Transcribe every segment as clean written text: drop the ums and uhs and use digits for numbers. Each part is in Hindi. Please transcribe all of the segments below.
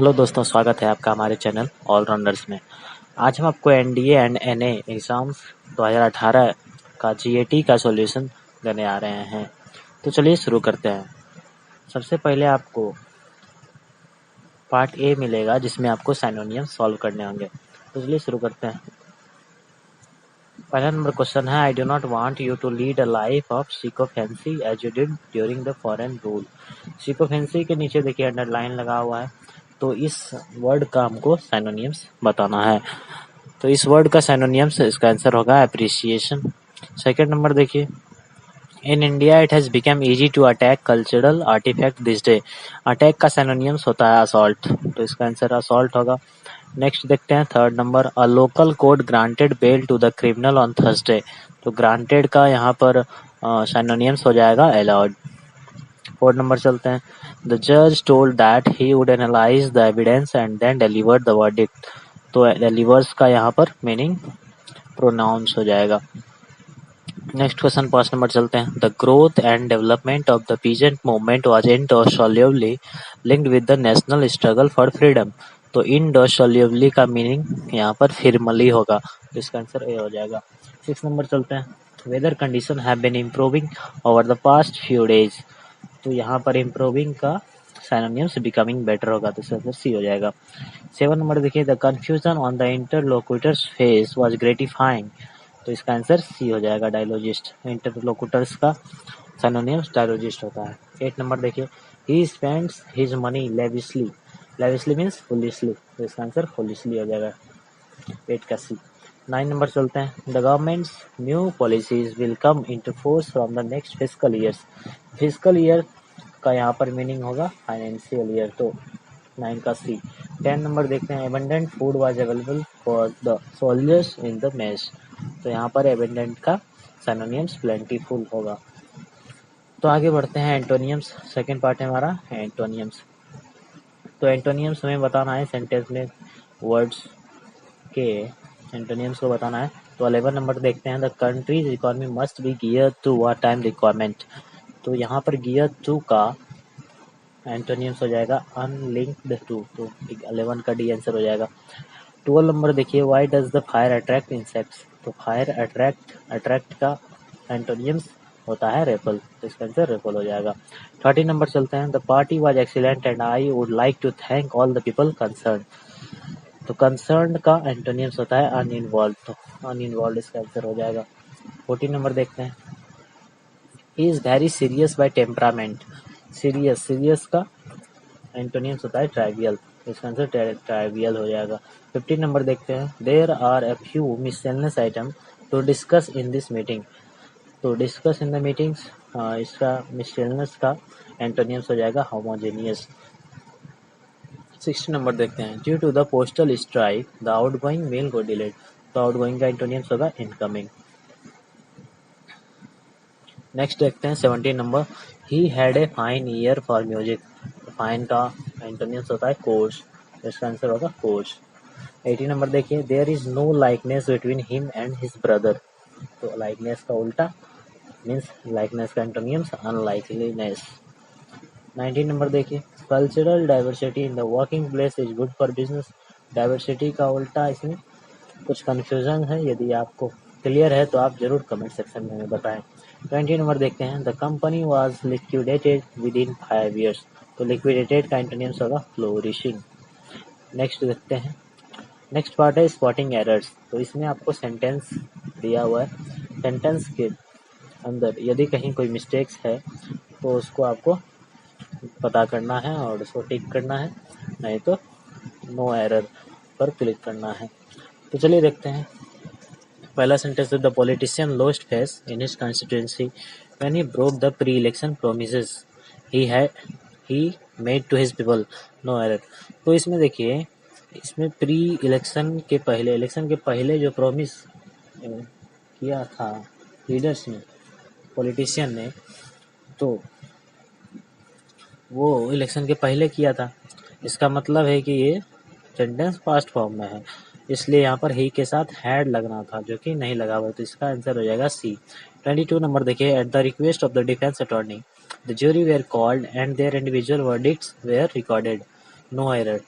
हेलो दोस्तों, स्वागत है आपका हमारे चैनल ऑलराउंडर्स में। आज हम आपको एनडीए एंड एनए एग्ज़ाम्स 2018 का जीएटी का सॉल्यूशन देने आ रहे हैं। तो चलिए शुरू करते हैं। सबसे पहले आपको पार्ट ए मिलेगा जिसमें आपको सिनोनियम सॉल्व करने होंगे। तो चलिए शुरू करते हैं। पहला नंबर क्वेश्चन है, I do not want you to lead a life of sycophancy as you did during the foreign rule. Sycophancy के नीचे देखिए अंडरलाइन लगा हुआ है, तो इस वर्ड का हमको सिनोनियम्स बताना है। तो इस वर्ड का सिनोनियम्स इसका आंसर होगा एप्रिसिएशन। सेकंड नंबर देखिए, in India it has become easy to attack cultural artifact this day. Attack का सिनोनियम्स होता है असॉल्ट, तो इसका आंसर असॉल्ट होगा। नेक्स्ट देखते हैं third number, a local court granted bail to the criminal on Thursday. तो ग्रांटेड का यहाँ पर सिनोनियम्स हो जाएगा अलाउड। फोर्थ नंबर चलते हैं, द जज told that he would analyse the evidence and then deliver the verdict. तो डिलीवर्स का यहाँ पर मीनिंग प्रोनाउंस हो जाएगा। नेक्स्ट क्वेश्चन 5 नंबर चलते हैं, the growth and development of the peasant movement was indissolubly linked with the national struggle for freedom. तो इनडोशल्यूबली का मीनिंग यहाँ पर फिरमली होगा, तो इसका आंसर ए हो जाएगा। 6 नंबर चलते हैं, weather condition have been improving over the past few days. तो यहाँ पर इम्प्रूविंग का सिनोनिम्स बिकमिंग बेटर होगा, तो इसका आंसर सी हो जाएगा। 7 नंबर देखिए, the confusion on the interlocutor's face was gratifying. तो इसका आंसर सी हो जाएगा डायलॉजिस्ट। इंटरलोक्यूटर्स का सिनोनिम्स डायलॉजिस्ट होता है। 8 नंबर देखिए, he spends his money lavishly. Lavishly means foolishly, तो इसका आंसर फुलिशली हो जाएगा 8 का सी। 9 नंबर चलते हैं, the governments new policies will come into force from the next fiscal years. Fiscal year का यहाँ पर मीनिंग होगा फाइनेंशियल ईयर, तो 9 का सी। 10 नंबर देखते हैं, abundant food was available for the soldiers in the mess. तो यहाँ पर एबंडेंट का सिनोनिम्स प्लेंटीफुल होगा। तो आगे बढ़ते हैं एंटोनियम्स। सेकंड पार्ट है हमारा एंटोनियम्स। तो एंटोनियम्स हमें बताना है, सेंटेंस में वर्ड्स के एंटोनियम्स को बताना है। तो 11 नंबर देखते हैं, the country's economy must be gear to war time requirement. तो यहाँ पर गियर टू का एंटोनियम्स हो जाएगा अनलिंक्ड टू, तो 11 का डी आंसर हो जाएगा। 12 नंबर देखिए, why does the fire attract insects. तो फायर अट्रैक्ट का एंटोनियम्स होता है रेपल, तो इसका आंसर रेपल हो जाएगा। 13 नंबर चलते हैं, the party was excellent and I would like to thank all the people concern. तो कंसर्न का एंटोनियम्स होता है अनइन्वॉल्व, तो अनइन्वॉल्व इसका आंसर हो जाएगा। 14 नंबर देखते हैं, he is very serious by temperament. Serious का एंटोनियम्स होता है ट्राइवियल, इसका आंसर ट्राइवियल हो जाएगा। 15 नंबर देखते हैं, there are a few miscellaneous item to discuss in this meeting. तो डिस्कस इन द मीटिंग्स, इसका मिससेलनेस का एंटोनियम्स हो जाएगा होमोजेनियस। 16 नंबर देखते हैं, due to the postal strike the outgoing mail go delayed. तो आउटगोइंग का एंटोनियम्स होगा इनकमिंग। नेक्स्ट देखते हैं 17 number, he had a fine year for music. Fine का एंटोनियम्स होता है कोर्स, इसका आंसर होगा कोर्स। 18 नंबर देखिए, there is no likeness between him and his brother. तो लाइकनेस का उल्टा मीन्स लाइकनेस का एंटोनियम्स अनलाइकलीनेस। 19 नंबर देखिए, cultural diversity in the working place is good for business. Diversity का उल्टा, इसमें कुछ कन्फ्यूजन है, यदि आपको क्लियर है तो आप जरूर कमेंट सेक्शन में बताएं। 20 नंबर देखते हैं, the company was liquidated with in 5 years. तो लिक्विडेटेड का एंटोनियम्स होगा फ्लोरिशिंग। नेक्स्ट देखते हैं, नेक्स्ट पार्ट है स्पॉटिंग एरर्स। तो इसमें आपको सेंटेंस दिया हुआ है, सेंटेंस के अंदर यदि कहीं कोई मिस्टेक्स है तो उसको आपको पता करना है और उसको टिक करना है, नहीं तो नो एरर पर क्लिक करना है। तो चलिए देखते हैं। पहला sentence, the politician lost face in his constituency when he broke the pre election promises he made to his people, no error. तो इसमें देखिए, इसमें प्री इलेक्शन के पहले जो प्रॉमिस किया था लीडर्स ने, पॉलिटिशियन ने, तो वो इलेक्शन के पहले किया था। इसका मतलब है कि ये सेंटेंस पास्ट फॉर्म में है, इसलिए यहाँ पर ही के साथ हैड लगना था, जो कि नहीं लगा हुआ, तो इसका आंसर हो जाएगा सी। 22 नंबर देखिए, at the request of the defence attorney the jury were called and their individual verdicts were recorded, no error.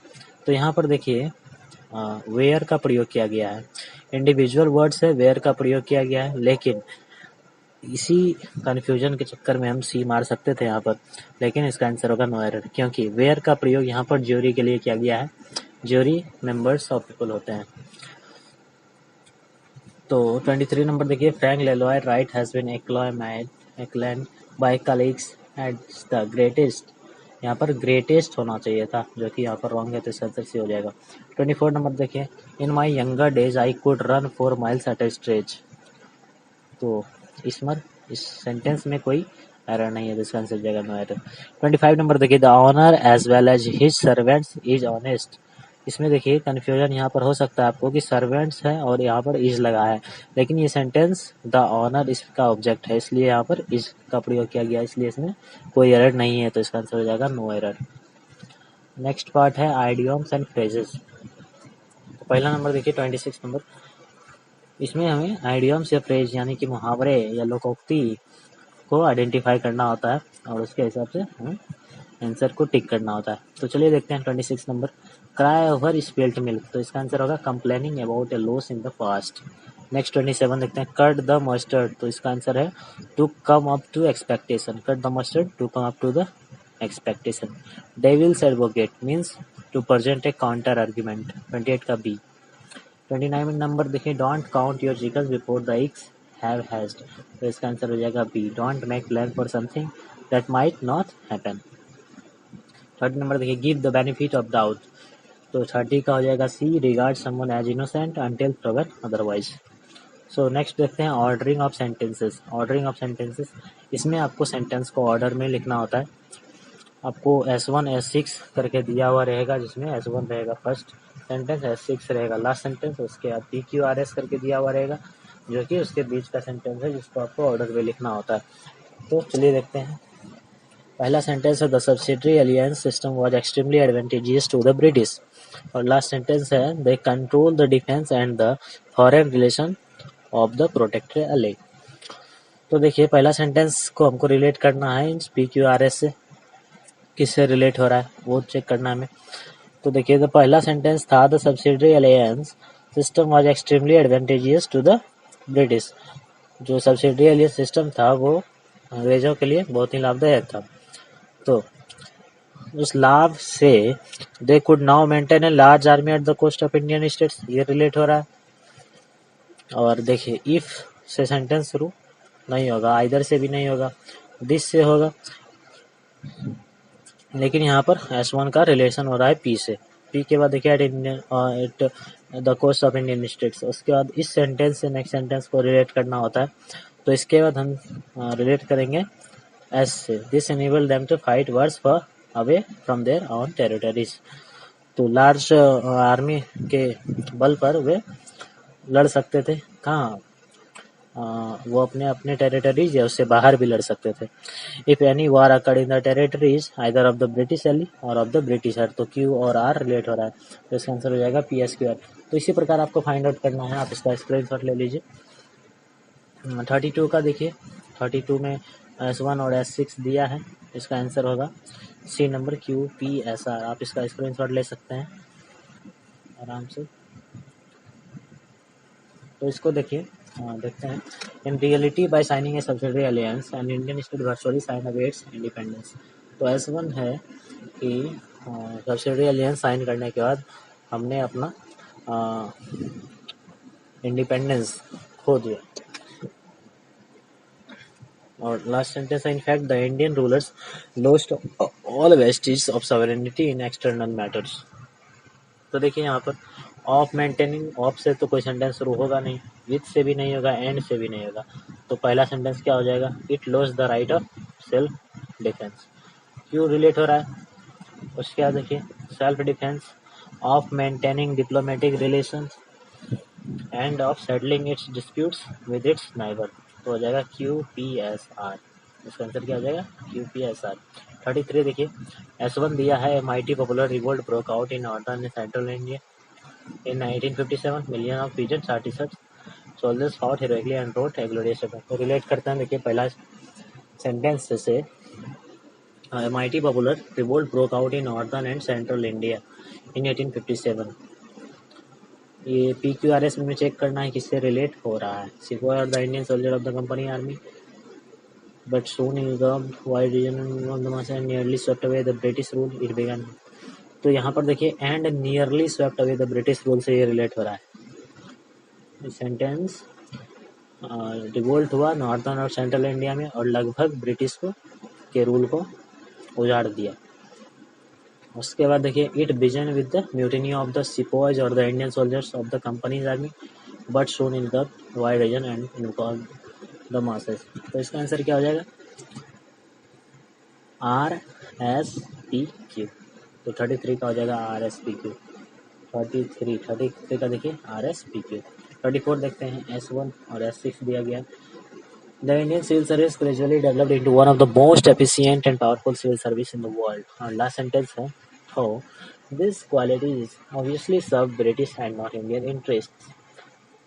तो यहाँ पर देखिए वेयर का प्रयोग किया गया है, इंडिविजुअल वर्ड से वेयर का प्रयोग किया गया है, लेकिन इसी कंफ्यूजन के चक्कर में हम सी मार सकते थे यहाँ पर, लेकिन इसका आंसर होगा नो एरर, क्योंकि वेयर का प्रयोग यहाँ पर ज्यूरी के लिए किया गया है। ज्यूरी मेंबर्स ऑफ पीपल होते हैं। तो 23 नंबर देखिए, Frank Lloyd Wright has been acclaimed by colleagues as the greatest. यहाँ पर ग्रेटेस्ट होना चाहिए था, जो कि यहाँ पर रॉन्ग है, तो इसका आंसर सी हो जाएगा। 24 नंबर देखिए, in my younger days I could run 4 miles at a stretch. तो इस सेंटेंस में कोई एरर नहीं है, तो इसका आंसर हो जाएगा नो एरर। 25 नंबर देखिए, the owner as well as his servants is honest. इसमें देखिए कन्फ्यूजन यहाँ पर हो सकता है आपको कि सर्वेंट्स है और यहाँ पर इज लगा है, लेकिन ये सेंटेंस द ऑनर इसका ऑब्जेक्ट है, इसलिए यहाँ पर इज का प्रयोग किया गया, इसलिए इसमें कोई एरर नहीं है, तो इसका आंसर हो जाएगा नो एरर। नेक्स्ट पार्ट है आइडियम्स एंड फ्रेजेस। तो पहला नंबर देखिए 26 नंबर, इसमें हमें आइडियम्स या फ्रेज यानी कि मुहावरे या लोकोक्ति को आइडेंटिफाई करना होता है और उसके हिसाब से हमें आंसर को टिक करना होता है। तो चलिए देखते हैं 26 number, cry over spilt milk. तो इसका आंसर होगा complaining about A loss in the past. Next 27 देखते हैं, कट द मस्टर्ड। तो इसका आंसर है to come up to expectation. Cut the mustard to come up to the expectation. Devil's advocate means to present a counter argument. 28 का बी। 29 नंबर देखिए, don't count your chickens before the eggs have hatched. तो इसका आंसर हो जाएगा B, don't make plan for something that might not happen. 30 number देखिए, give the benefit of doubt. तो 30 का हो जाएगा सी, regard someone as innocent until proven otherwise. So next देखते हैं ordering of sentences. Ordering of sentences, इसमें आपको सेंटेंस को ऑर्डर में लिखना होता है। आपको S1 S6 करके दिया हुआ रहेगा, जिसमें S1 रहेगा फर्स्ट सेंटेंस, S6 रहेगा लास्ट सेंटेंस, उसके बाद PQRS करके दिया हुआ रहेगा, जो कि उसके बीच का सेंटेंस है, जिसको आपको ऑर्डर में लिखना होता है। तो चलिए देखते हैं। पहला सेंटेंस है the subsidiary alliance system was extremely advantageous to the British, और लास्ट सेंटेंस है they control the defence and the foreign relation of the protected ally. तो देखिए पहला सेंटेंस को हमको रिलेट करना है PQRS से, किससे रिलेट हो रहा है वो चेक करना है हमें। तो देखिए तो पहला सेंटेंस था the subsidiary alliance system was extremely advantageous to the British. जो सब्सिडरी अलायंस सिस्टम था वो अंग्रेजों के लिए बहुत ही लाभदायक था। तो उस लाभ से they could now maintain a large army at the cost of Indian states, ये रिलेट हो रहा है। और देखिए इफ से सेंटेंस शुरू नहीं होगा, आइदर से भी नहीं होगा, दिस से होगा, लेकिन यहाँ पर S1 का रिलेशन हो रहा है P से। P के बाद देखिए at the cost of Indian states, उसके बाद इस सेंटेंस से नेक्स्ट सेंटेंस को रिलेट करना होता है। तो इसके बाद हम रिलेट करेंगे S से, this enable them to fight wars far away from their own territories. तो लार्ज आर्मी के बल पर वे लड़ सकते थे, कहाँ वो अपने अपने टेरिटरीज या उससे बाहर भी लड़ सकते थे। If any war occurred in the territories either of the British ally or of the Britisher, तो क्यू और आर रिलेट हो रहा है, तो इसका आंसर हो जाएगा PSQR। तो इसी प्रकार आपको फाइंड आउट करना है, आप इसका स्क्रीनशॉट ले लीजिए। 32 का देखिए, 32 में S1 और S6 दिया है, इसका आंसर होगा सी नंबर QPSR। आप इसका स्क्रीनशॉट ले सकते हैं आराम से। तो इसको देखिए, देखते हैं। In reality by signing a subsidiary alliance and Indian state virtually sign away its independence. तो S1 है कि सब्सिडरी अलायंस साइन करने के बाद हमने अपना इंडिपेंडेंस खो दिया। और लास्ट सेंटेंस है in fact the Indian rulers lost all wastage of sovereignty in external matters. तो देखिए यहाँ पर ऑफ मेंटेनिंग, ऑफ से तो कोई सेंटेंस शुरू होगा नहीं, विथ से भी नहीं होगा, एंड से भी नहीं होगा। तो पहला सेंटेंस क्या हो जाएगा, it lost the right of self defence. क्यों रिलेट हो रहा है, उसके बाद देखिए self defence, of maintaining diplomatic relations end of settling it's disputes with its neighbour. तो हो जाएगा QPSR। इसका आंसर क्या हो जाएगा, QPSR। 33 देखिए, S1 दिया है mighty popular revolt broke out in northern central India in 1957, million of peasants artisans soldiers fought heroically and wrote a glorious epic। तो रिलेट करते हैं, देखिए पहला सेंटेंस से mighty popular revolt broke out in northern and central India in 1857. ये PQRS में चेक करना है किससे रिलेट हो रहा है. Sepoy are the Indian soldier of the company army, but soon engulfed wide region of the mass and nearly swept away the British rule. It began. तो यहाँ पर देखिए and nearly swept away the British rule से ये रिलेट हो रहा है. सेंटेंस रिवोल्ट हुआ नॉर्थर्न और सेंट्रल इंडिया में और लगभग ब्रिटिश को के रूल को उजाड़ दिया. उसके बाद देखिए it began with the mutiny of the sepoys और the Indian soldiers of the company's army but soon in the wide region and engulfed the masses. तो इसका आंसर क्या हो जाएगा? RSPQ. तो 33 का हो जाएगा RSPQ. 33 का देखिए RSPQ. 34 देखते हैं S1 और S6 दिया गया. The Indian civil service gradually developed into one of the most efficient and powerful civil service in the world. और last sentence है how these qualities obviously serve British and not Indian interests.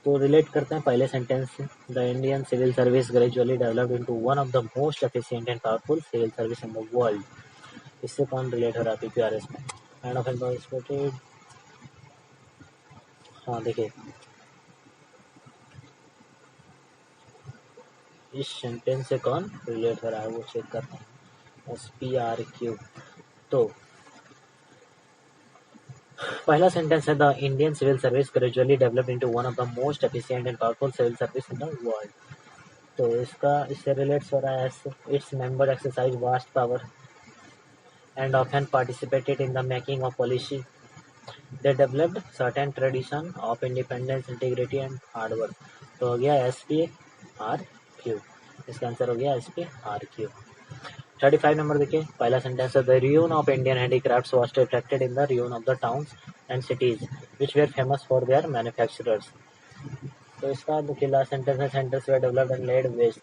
तो रिलेट करते हैं पहले सेंटेंस से. The Indian civil service gradually developed into one of the most efficient and powerful civil service in the world. इससे कौन रिलेट हो रहा है PQRS में? And of employees. हाँ देखिए इस सेंटेंस से कौन रिलेट हो रहा है वो चेक करते हैं. SPRQ. तो पहला सेंटेंस है the Indian civil service gradually developed into one of the most efficient and powerful civil service in the world. तो इससे रिलेट्स हो रहा है. Its member exercise vast power and often participated in the making of policy. They developed certain tradition of independence integrity and hard work. तो हो गया SPRQ. इसका आंसर हो गया SPRQ. 35 नंबर देखिए पहला सेंटेंस है the ruin of Indian handicrafts was reflected in the ruin of the towns and cities which were famous for their manufacturers. तो इसका देखिए लास्ट सेंटेंस है centres were developed and laid waste.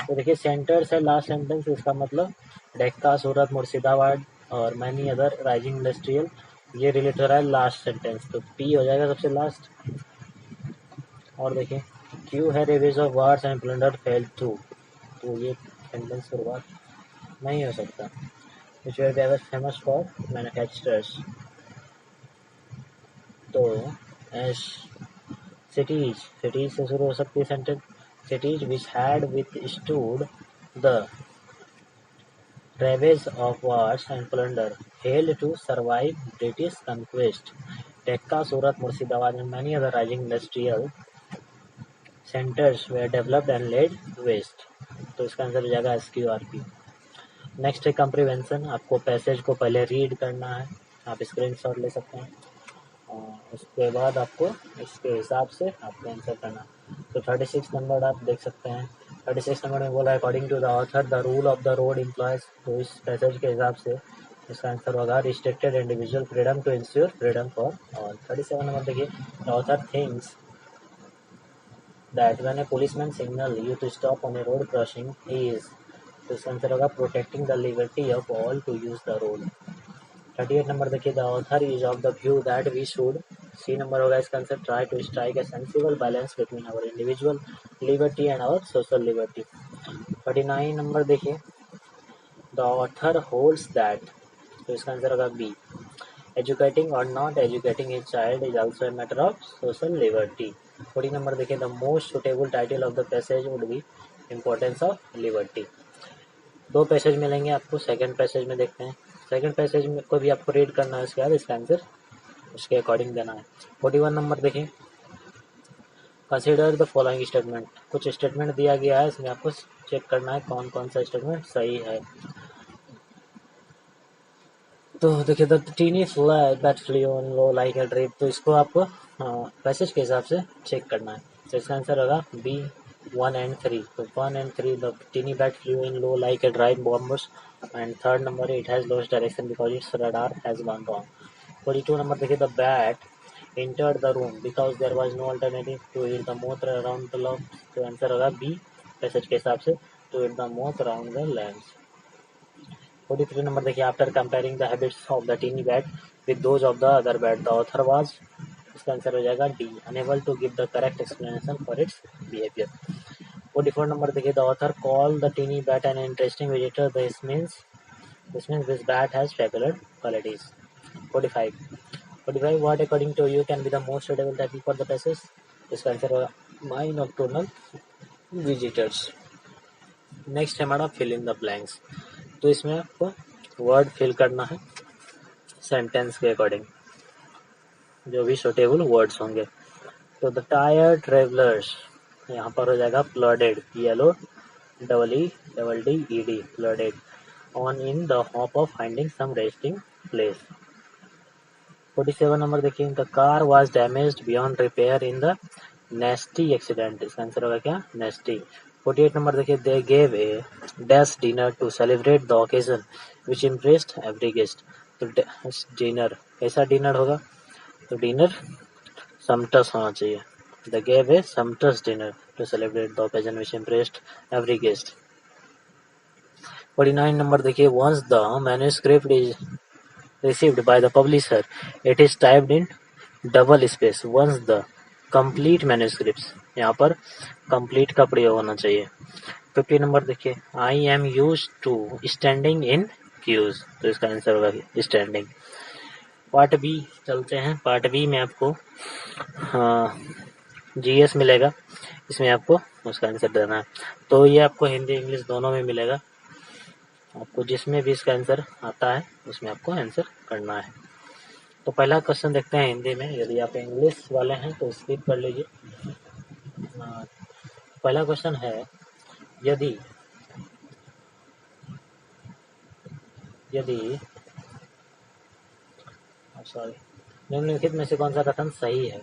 तो देखिए सेंटर्स है लास्ट सेंटेंस. इसका मतलब डेक्का, सूरत, मुर्शिदाबाद और मैनी अदर राइजिंग इंडस्ट्रियल. ये रिलेट हो रहा है लास्ट सेंटेंस. तो P हो जाएगा सबसे लास्ट. और देखिए Q है ravage of wars and plunder fail through. तो ये सेंटेंस शुरुआत नहीं हो सकता. which were they were famous for manufacturers. तो as cities से शुरू हो सकती है sentence. cities which had withstood the ravage of wars and plunder failed to survive British conquest. Decca, Surat, Murshidabad and many other rising industrial centers were developed and laid waste. तो इसका आंसर हो जाएगा SQRP. नेक्स्ट है कंप्रीहेंशन. आपको पैसेज को पहले रीड करना है. आप स्क्रीनशॉट ले सकते हैं और उसके बाद आपको इसके हिसाब से आपको आंसर करना. तो 36 नंबर आप देख सकते हैं. 36 नंबर में बोला है according to the author the rule of the road implies. तो इस पैसेज के हिसाब से इसका आंसर होगा restricted individual freedom to ensure freedom for all. 37 number देखिए the author thinks that when a policeman signal you to stop on a road crossing he is. तो इसका आंसर होगा protecting the liberty of all to use the road. 38 number देखिए the author is of the view that we should. C number होगा इसका answer try to strike a sensible balance between our individual liberty and our social liberty. 39 number देखिए द ऑथर होल्ड्स दैट. तो इसका आंसर होगा B. एजुकेटिंग और not educating a child is also a matter of social liberty. 40 number देखिए the most suitable title of the passage would be importance of liberty. दो पैसेज मिलेंगे आपको. सेकंड पैसेज में देखते हैं. सेकंड पैसेज में को भी आपको रीड करना है. उसके बाद इसका आंसर उसके अकॉर्डिंग देना है. 41 नंबर देखिए कंसीडर द फॉलोइंग स्टेटमेंट. कुछ स्टेटमेंट दिया गया है. इसमें आपको चेक करना है कौन कौन सा स्टेटमेंट सही है. तो देखिए the tiny flag that flew on low like a dream. तो इसको आपको पैसेज के हिसाब से चेक करना है. तो इसका आंसर होगा B 1 and 3. So 1 and 3 the teeny bat flew in low like a dry bombers. And third number it has lost direction because its radar has gone wrong. 42 number देखिए the bat entered the room because there was no alternative to hit the moth around the lock. तो आंसर होगा B पैसेज के हिसाब से to hit the moth around the lamps. 43 number देखिए after comparing the habits of the tiny bat with those of the other bat the author was. इसका आंसर हो जाएगा D unable to give the correct explanation for its behaviour. 44 number देखिए the author call the tiny bat an interesting visitor. This means this bat has fabulous qualities. 45 what according to you can be the most suitable title for the passage? इसका आंसर होगा माई नॉक्टर्नल विजिटर्स। नेक्स्ट है हमारा फिल इन द ब्लैंक्स। तो इसमें आपको वर्ड फिल करना है सेंटेंस के अकॉर्डिंग, जो भी सुटेबल वर्ड्स होंगे। तो द टायर्ड ट्रेवलर्स यहाँ पर हो जाएगा fluttered, yellow EED fluttered on in the hope of finding some resting place. 47 number देखिए, the car was damaged beyond repair in the nasty accident. इसका आंसर होगा क्या? नेस्टी। 48 नंबर देखिए, they gave a dash dinner to celebrate the occasion which impressed every guest. तो डिनर कैसा डिनर होगा? तो डिनर समटस होना चाहिए। They gave a sumptuous dinner to celebrate the occasion which impressed every guest. 49 number देखिए, once the manuscript is received by the publisher, it is typed in double space. Once the complete manuscripts, यहाँ पर complete का प्रयोग होना चाहिए। 50 नंबर देखिए, I am used to standing in queues। तो इसका आंसर होगा standing। पार्ट बी चलते हैं। पार्ट बी में आपको GS मिलेगा, इसमें आपको उसका आंसर देना है। तो ये आपको हिंदी इंग्लिश दोनों में मिलेगा, आपको जिसमें भी इसका आंसर आता है उसमें आपको आंसर करना है। तो पहला क्वेश्चन देखते हैं हिंदी में, यदि आप इंग्लिश वाले हैं तो स्किप कर लीजिए। पहला क्वेश्चन है, यदि निम्नलिखित में से कौन सा कथन सही है?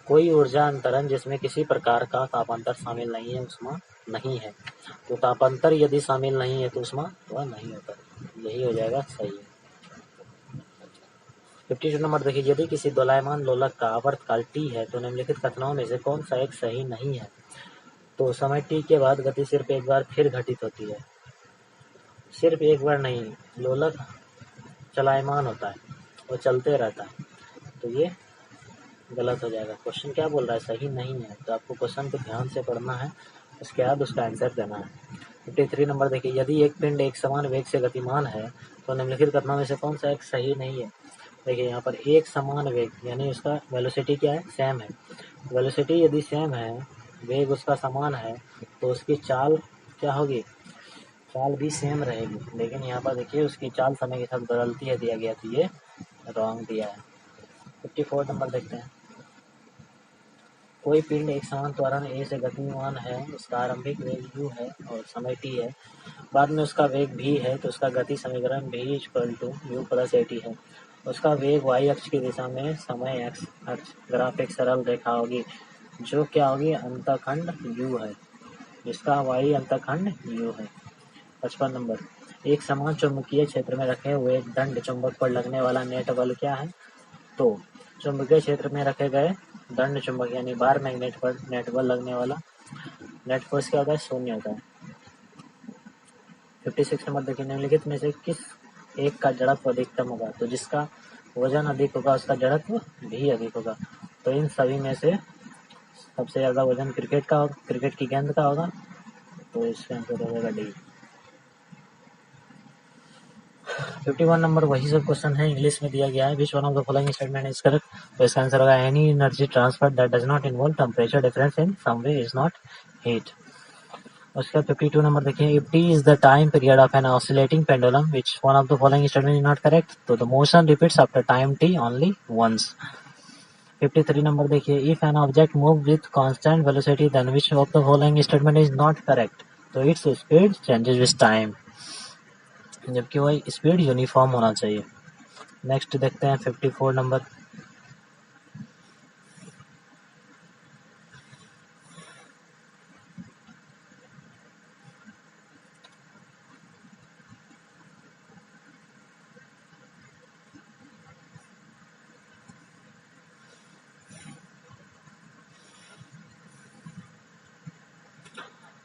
कोई ऊर्जा अंतरण जिसमें किसी प्रकार का तापांतर शामिल नहीं है उष्मा नहीं है। तो तापांतर यदि शामिल नहीं है तो उष्मा वह नहीं होता, यही हो जाएगा सही। 52 नंबर देखिए, यदि किसी दोलायमान लोलक का आवर्तकाल T है तो निम्नलिखित कथनों में से कौन सा एक सही नहीं है? तो समय T के बाद गति सिर्फ एक बार फिर घटित होती है, सिर्फ एक बार नहीं, लोलक चलायमान होता है, वो चलते रहता है, तो ये गलत हो जाएगा। क्वेश्चन क्या बोल रहा है? सही नहीं है। तो आपको क्वेश्चन को ध्यान से पढ़ना है, उसके बाद उसका आंसर देना है। 53 नंबर देखिए, यदि एक पिंड एक समान वेग से गतिमान है तो निम्नलिखित कथनों में से कौन सा एक सही नहीं है? देखिए यहाँ पर एक समान वेग यानी उसका वेलोसिटी क्या है? सेम है। वेलोसिटी यदि सेम है, वेग उसका समान है, तो उसकी चाल क्या होगी? चाल भी सेम रहेगी। लेकिन यहाँ पर देखिए उसकी चाल समय के साथ बदलती है दिया गया, तो ये रॉन्ग दिया है। 54 नंबर देखते हैं, कोई पिंड एक समान त्वरण A से गतिमान है, उसका आरंभिक वेग u है और समय t है, बाद में उसका वेग v है, तो उसका गति समीकरण v = u + at है। उसका वेग y अक्ष की दिशा में समय x अक्ष, ग्राफ एक सरल रेखा होगी जो क्या होगी? अंतखंड u है, जिसका y अंतखंड u है। 55 नंबर, एक समान चुंबकीय क्षेत्र में रखे हुए दंड चुंबक पर लगने वाला नेट बल क्या है? तो चुंबकीय क्षेत्र में रखे गए दंड चुंबक यानी बार मैग्नेट पर नेट बल लगने वाला नेट फोर्स क्या होता है? 0 होता है। 56 नंबर देखिए, निम्नलिखित में से किस एक का जड़त्व अधिकतम होगा? तो जिसका वजन अधिक होगा उसका जड़त्व भी अधिक होगा। तो इन सभी में से सबसे ज्यादा वजन क्रिकेट की गेंद का होगा, तो इसका आंसर हो जाएगा डी। 51 नंबर वही सब क्वेश्चन है, इंग्लिश में दिया गया है। Which one of the following statement is correct? तो इसका आंसर होगा any energy transfer that does not involve temperature difference in some way is not heat. उसका 52 नंबर देखिए, if T is the time period of an oscillating pendulum which one of the following statement is not correct? तो the motion repeats after time T only once. 53 number देखिए, if an object move with constant velocity then which of the following statement is not correct? तो its speed changes with time, जबकि वह स्पीड यूनिफॉर्म होना चाहिए। नेक्स्ट देखते हैं 54 नंबर,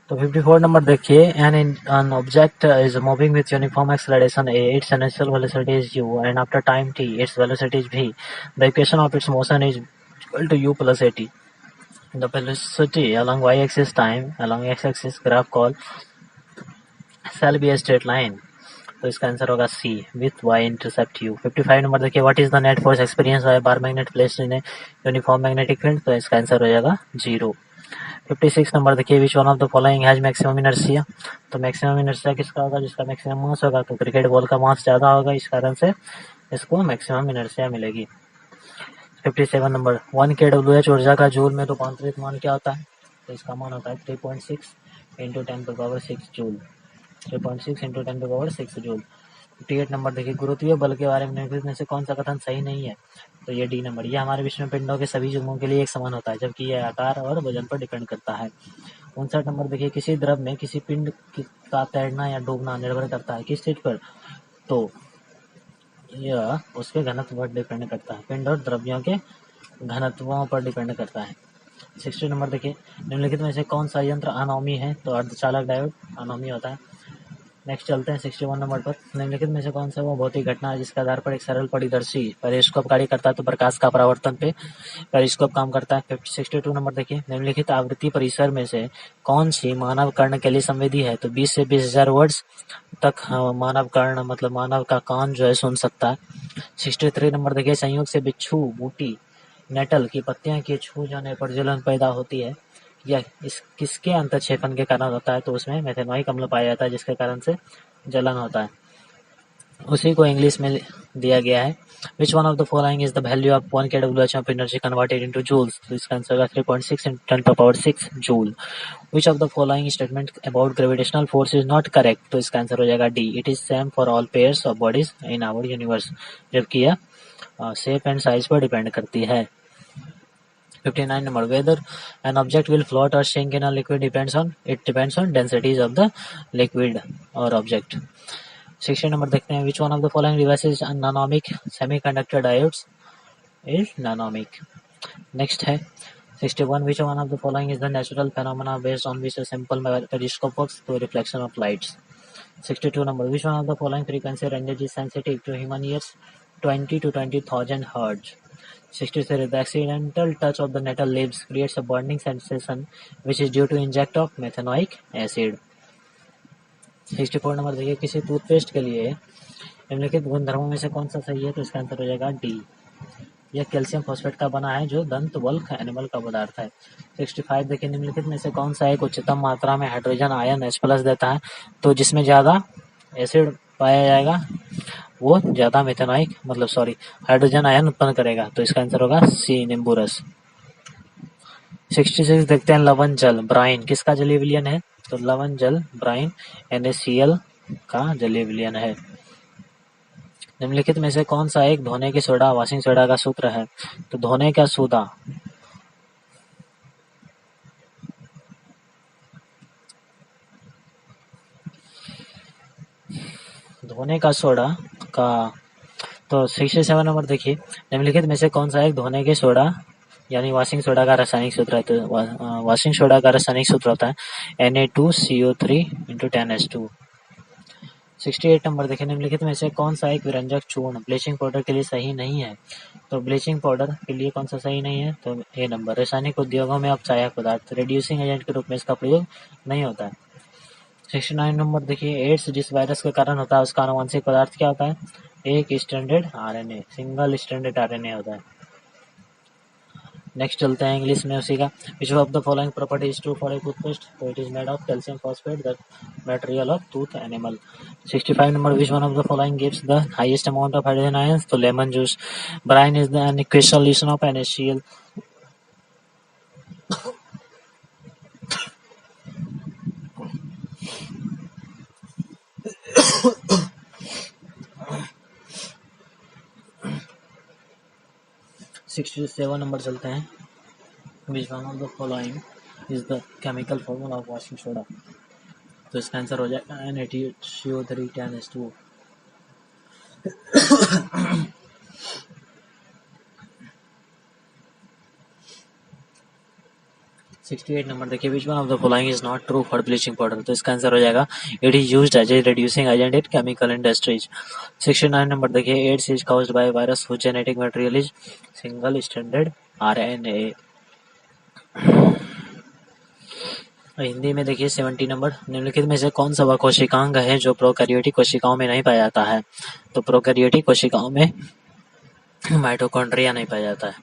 तो 54 नंबर देखिए, an object is moving with uniform acceleration a, its initial velocity is u, and after time t, its velocity is v. The equation of its motion is equal to u plus at. The velocity along y-axis time along x-axis graph called shall be a straight line. तो इसका आंसर होगा C, with Y intercept U. 55 number देखिए, what is the net force experience by bar magnet placed in a uniform magnetic field, तो इसका आंसर हो जाएगा 0। 56 नंबर देखिए, which one of the following has maximum inertia, तो मैक्सिमम इनर्शिया किसका होगा, जिसका मैक्सिमम मास होगा, तो क्रिकेट बॉल का मास ज्यादा होगा, इस कारण से इसको मैक्सिमम इनर्शिया मिलेगी। 57 नंबर, 1 kWh ऊर्जा का जूल में रूपांतरित मान क्या होता है, तो इसका मान होता है 3.6 into 10⁻6 joule, 3.6 into 10⁻6 joule. 58 number देखिए, गुरुत्वीय बल के बारे में निम्नलिखित में से कौन सा कथन सही नहीं है, तो ये डी नंबर, ये हमारे विश्व में पिंडों के सभी जुग्मों के लिए एक समान होता है, जबकि यह आकार और वजन पर डिपेंड करता है। 59 नंबर देखिए, किसी द्रव में किसी पिंड का तैरना या डूबना निर्भर करता है किस चीज पर, तो यह उसके घनत्व पर डिपेंड करता है, पिंड और द्रव्यों के घनत्वों पर डिपेंड करता है। 60 नंबर देखिए, निम्नलिखित में से कौन सा यंत्र अनोमी है, तो अर्धचालक डायोड अनोमी होता है। नेक्स्ट चलते हैं 61 नंबर पर, निम्नलिखित में से कौन सा वो भौतिक घटना है जिसके आधार पर एक सरल परिदर्शी पेरिस्कोप कार्य करता है, तो प्रकाश का परावर्तन पे पेरिस्कोप काम करता है। 62 नंबर देखिए, निम्नलिखित आवृत्ति परिसर में से कौन सी मानव कर्ण के लिए संवेदी है, तो 20 से 20,000 वर्ड्स तक मानव कर्ण मतलब मानव का कान जो है सुन सकता है। 63 नंबर देखिए, संयोग से बिच्छू बूटी नेटल की पत्तियां के छू जाने पर जलन पैदा होती है, यह इस किसके अंतक्षेपण के कारण होता है, तो उसमें मेथेनॉइक अम्ल पाया जाता है जिसके कारण से जलन होता है। उसी को इंग्लिश में दिया गया है, which one of the following is the value of 1 kWh of energy converted into joules, तो इसका आंसर होगा 3.6 into 10⁻6 joule. Which of the following statement about gravitational force is not correct, तो इसका आंसर हो जाएगा D, it is same for all pairs of bodies in our universe, जबकि यह शेप एंड साइज पर डिपेंड करती है। 59 number, whether an object will float or sink in a liquid depends on densities of the liquid or object. 60 number देखते हैं, which one of the following devices is nanomic semiconductor diodes is nanomic. Next है 61, which one of the following is the natural phenomena based on which a simple periscope works, to reflection of lights. 62 number, which one of the following frequency ranges is sensitive to human ears, 20 to 20,000 hertz. 63, the accidental touch of the nettle leaves creates a burning sensation which is due to inject of methanoic acid. 64 number देखिए, किसी टूथपेस्ट के लिए निम्नलिखित गुणधर्मों में से कौन सा सही है, तो इसका आंसर हो जाएगा डी, यह कैल्शियम फॉस्फेट का बना है जो दंत वल्क एनिमल का पदार्थ है। 65 देखिए, निम्नलिखित में से कौन सा एक उच्चतम मात्रा में हाइड्रोजन आयन H+ देता है, तो जिसमें ज्यादा एसिड पाया जाएगा वो ज्यादा मेथेनॉइक हाइड्रोजन आयन उत्पन्न करेगा, तो इसका आंसर होगा सी, नींबू रस। 66 देखते हैं, लवण जल ब्राइन किसका जलीय विलयन है, तो लवण जल ब्राइन NaCl का जलीय विलयन है। निम्नलिखित में से कौन सा एक धोने की सोडा वॉशिंग सोडा का सूत्र है, तो धोने का सोडा का, तो 67 नंबर देखिए, निम्नलिखित में से कौन सा एक धोने के सोडा यानी वॉशिंग सोडा का रासायनिक सूत्र है, तो वॉशिंग सोडा का रासायनिक सूत्र होता है Na2CO3 × 10H2। 68 नंबर देखिए, निम्नलिखित में से कौन सा एक विरंजक चूर्ण ब्लीचिंग पाउडर के लिए सही नहीं है, तो ब्लीचिंग पाउडर के लिए कौन सा सही नहीं है, तो ए नंबर, रासायनिक उद्योगों में अपचायक पदार्थ रेड्यूसिंग एजेंट के रूप में इसका प्रयोग नहीं होता है। 69 नंबर देखिए, एड्स जिस वायरस के कारण होता है उसका आनुवंशिक पदार्थ क्या होता है, एक stranded RNA, single stranded RNA होता है। नेक्स्ट चलते हैं इंग्लिश में उसी का, which of the following property is true for a toothpaste, तो it is made of calcium phosphate the material of tooth enamel. 65 number, which one of the following gives the highest amount of hydrogen ions, तो lemon juice. Brine is the aqueous solution of NaCl। 67 number चलते हैं, which one of the following is the chemical formula of washing soda, तो इसका आंसर हो जाएगा Na2CO3 10H2O। 68 नंबर देखिए, which one of the following is not true for bleaching powder, तो इसका आंसर हो जाएगा it is used as a reducing agent in chemical industries. 69 number देखिए, AIDS is caused by virus which genetic material is single stranded RNA। Hindi में देखिए 70 नंबर, निम्नलिखित में से कौन सा वह कोशिकांग है जो प्रोकैरियोटिक कोशिकाओं में नहीं पाया जाता है? तो प्रोकैरियोटिक कोशिकाओं में माइटोकॉन्ड्रिया नहीं पाया जाता है।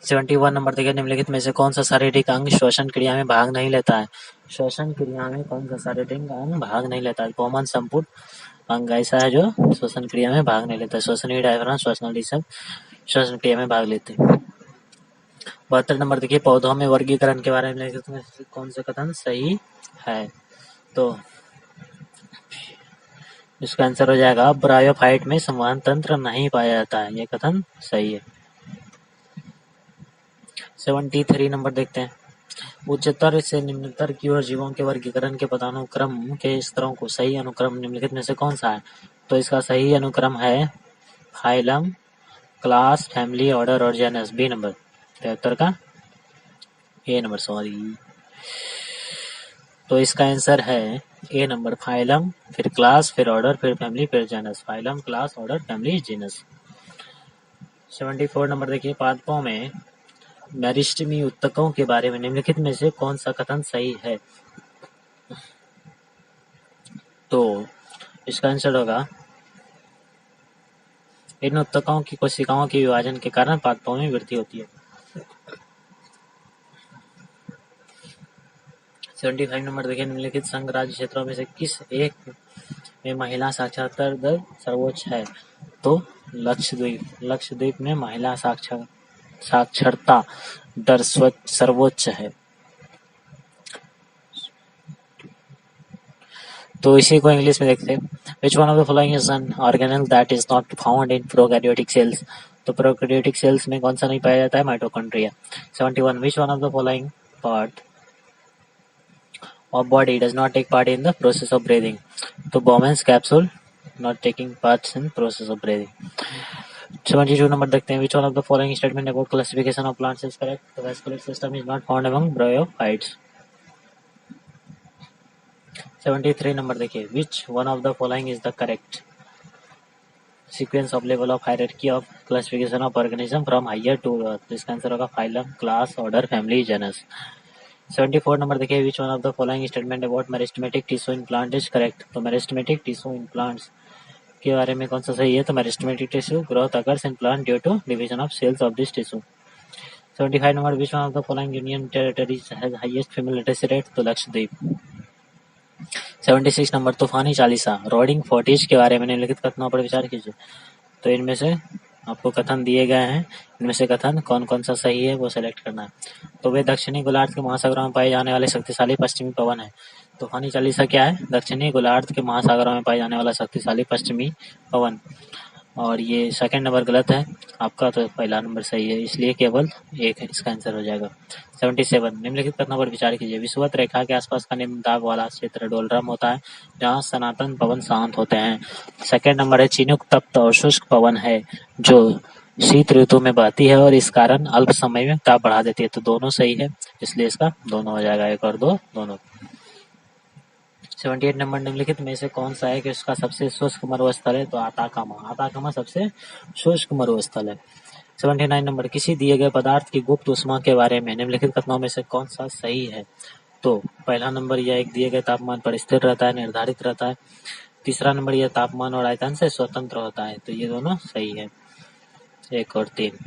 71 नंबर देखिए, निम्नलिखित में से कौन सा शारीरिक अंग श्वसन क्रिया में भाग नहीं लेता है? श्वसन क्रिया में कौन सा शारीरिक अंग भाग नहीं लेता है? कॉमन संपूर्ण अंग ऐसा है जो श्वसन क्रिया में भाग नहीं लेता है। श्वसनीय डायफ्राम, श्वसनाली सब श्वसन क्रिया में भाग लेते हैं। 72 नंबर देखिए, पौधों में वर्गीकरण के बारे में कौन सा कथन सही है? तो इसका आंसर हो जाएगा ब्रायोफाइट में संवहन तंत्र नहीं पाया जाता है, ये कथन सही है। 73 नंबर देखते हैं, उच्चतर से निम्नतर की ओर जीवों के वर्गीकरण के पदानुक्रम के स्तरों को सही अनुक्रम निम्नलिखित में से कौन सा है? तो इसका सही अनुक्रम है फाइलम, क्लास, फैमिली, ऑर्डर और जेनस। बी नंबर 73 का ए नंबर, सॉरी। तो इसका आंसर है ए नंबर, फाइलम, फिर क्लास, फिर ऑर्डर, फिर फैमिली, फिर genus. Phylum, class, order, family, genus. 74 number देखिए, पादपों में मेरिस्टेमी उत्तकों के बारे में निम्नलिखित में से कौन सा कथन सही है? तो इसका आंसर होगा इन उत्तकों की कोशिकाओं के विभाजन के कारण पादपों में वृद्धि होती है। 75 नंबर देखिए, निम्नलिखित संघ राज्य क्षेत्रों में से किस एक में महिला साक्षरता दर सर्वोच्च है? तो लक्षद्वीप। लक्षद्वीप में महिला साक्षरता दर सर्वोच्च है। तो इसी को इंग्लिश में देखते हैं, which one of the following is an organelle that is not found in prokaryotic cells? तो प्रोकैरियोटिक सेल्स में कौन सा नहीं पाया जाता है? Mitochondria. 71 which one of the following part of body does not take part in the process of breathing? तो Bowman's capsule not taking part in process of breathing. 72 number देखते हैं, which one of the following statement about classification of plants is correct? The vascular system is not found among bryophytes. 73 number देखिए, which one of the following is the correct sequence of level of hierarchy of classification of organism from higher to lower? तो इसका आंसर होगा phylum, class, order, family, genus. 74 number देखिए, which one of the following statement about meristematic tissue in plant is correct? तो मेरिस्टेमेटिक टिश्यू इन प्लांट्स के बारे में कौन सा सही है? तो meristematic tissue growth occurs in plant due to division of cells of this tissue. 75 number, which one of the following union territories has highest female literacy rate? तो लक्षद्वीप। 76 नंबर, तूफानी चालीसा रोडिंग फोर्टिज के बारे में निम्नलिखित कथनों पर विचार कीजिए। तो इनमें से आपको कथन दिए गए हैं, इनमें से कथन कौन कौन सा सही है वो सेलेक्ट करना है। तो वे दक्षिणी गोलार्ध के महासागरों में पाए जाने वाले शक्तिशाली पश्चिमी पवन है। तूफानी चालीसा क्या है? दक्षिणी गोलार्ध के महासागरों में पाए जाने वाला शक्तिशाली पश्चिमी पवन। और ये सेकंड नंबर गलत है आपका, तो पहला नंबर सही है, इसलिए केवल एक है, इसका आंसर हो जाएगा। 77 निम्नलिखित कथनों पर विचार कीजिए। विषुवत रेखा के आसपास का निम्न दाब वाला क्षेत्र डोलड्रम होता है जहाँ सनातन पवन शांत होते हैं। सेकंड नंबर है चिनुक तप्त और शुष्क पवन है जो शीत ऋतु में बहती है और इस कारण अल्प समय में ताप बढ़ा देती है। तो दोनों सही है, इसलिए इसका दोनों हो जाएगा, एक और दो दोनों। 78 नंबर, निम्नलिखित में से कौन सा है कि उसका सबसे शुष्क मरुस्थल है? तो आताकामा। आताकामा सबसे शुष्क मरुस्थल है। 79 नंबर, किसी दिए गए पदार्थ की गुप्त ऊष्मा के बारे में निम्नलिखित कथनों में से कौन सा सही है? तो पहला नंबर, यह एक दिए गए तापमान पर स्थिर रहता है, निर्धारित रहता है। तीसरा नंबर, यह तापमान और आयतन से स्वतंत्र होता है। तो ये दोनों सही है, एक और तीन।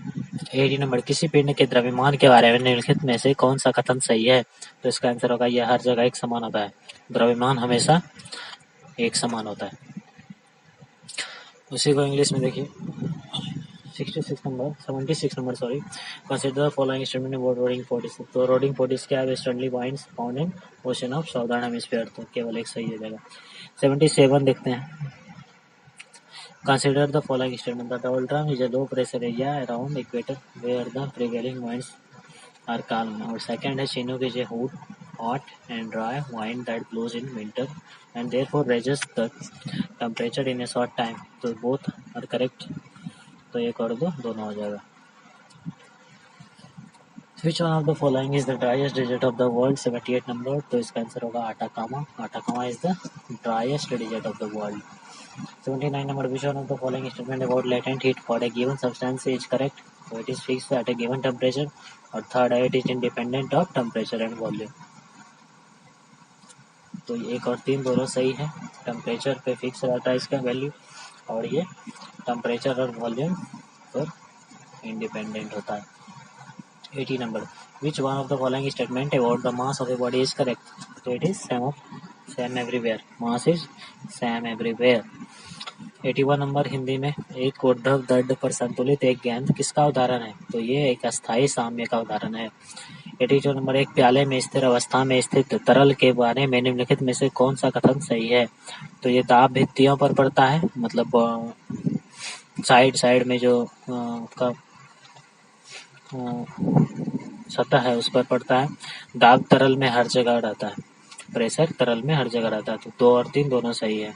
80 नंबर, किसी पिंड के द्रव्यमान के बारे में निम्नलिखित में से कौन सा कथन सही है? तो इसका आंसर होगा यह हर जगह एक समान होता है। द्रव्यमान हमेशा एक समान होता है। उसी को इंग्लिश में देखिए, 76 number sorry, consider following statement about roaring forties. तो रोडिंग फोर्टिस क्या है? Westernly winds found in ocean of southern hemisphere. तो केवल एक सही हो जाएगा। 77 देखते हैं, consider the following statement. The doldrum is a low pressure area around equator where the prevailing winds are calm. और सेकंड है chinook is a hot and dry wind that blows in winter and therefore raises the temperature in a short time. तो both are correct, तो एक और दो दोनों हो जाएगा। Which one of the following is the driest desert of the world? 78 number, तो इसका आंसर होगा Atacama. Atacama is the driest desert of the world. 79 number, which one of the following statement about latent heat for a given substance is correct? तो it is fix eight A given temperature, और थर्ड है it is independent of temperature and volume. तो 1 और 3 दोनों सही है, टेम्परेचर पे फिक्स रहता है इसका वैल्यू, और ये टेम्परेचर और वॉल्यूम पर इंडिपेंडेंट होता है। 80 number, which one of the following statement about the mass of a body is correct? तो it is same everywhere, mass is same everywhere. 81 number, Hindi में एक ऊर्ध्व दंड पर संतुलित एक गेंद किसका उदाहरण है? तो ये एक अस्थायी साम्य का उदाहरण है। 82 नंबर, एक प्याले में स्थिर अवस्था में स्थित तरल के बारे में निम्नलिखित में से कौन सा कथन सही है? तो ये दाब भित्तियों पर पड़ता है, मतलब साइड में जो आपका सतह है उस पर पड़ता है। दाब तरल में हर जगह रहता है, प्रेशर तरल में हर जगह रहता है। तो 2 और 3 दोनों सही है।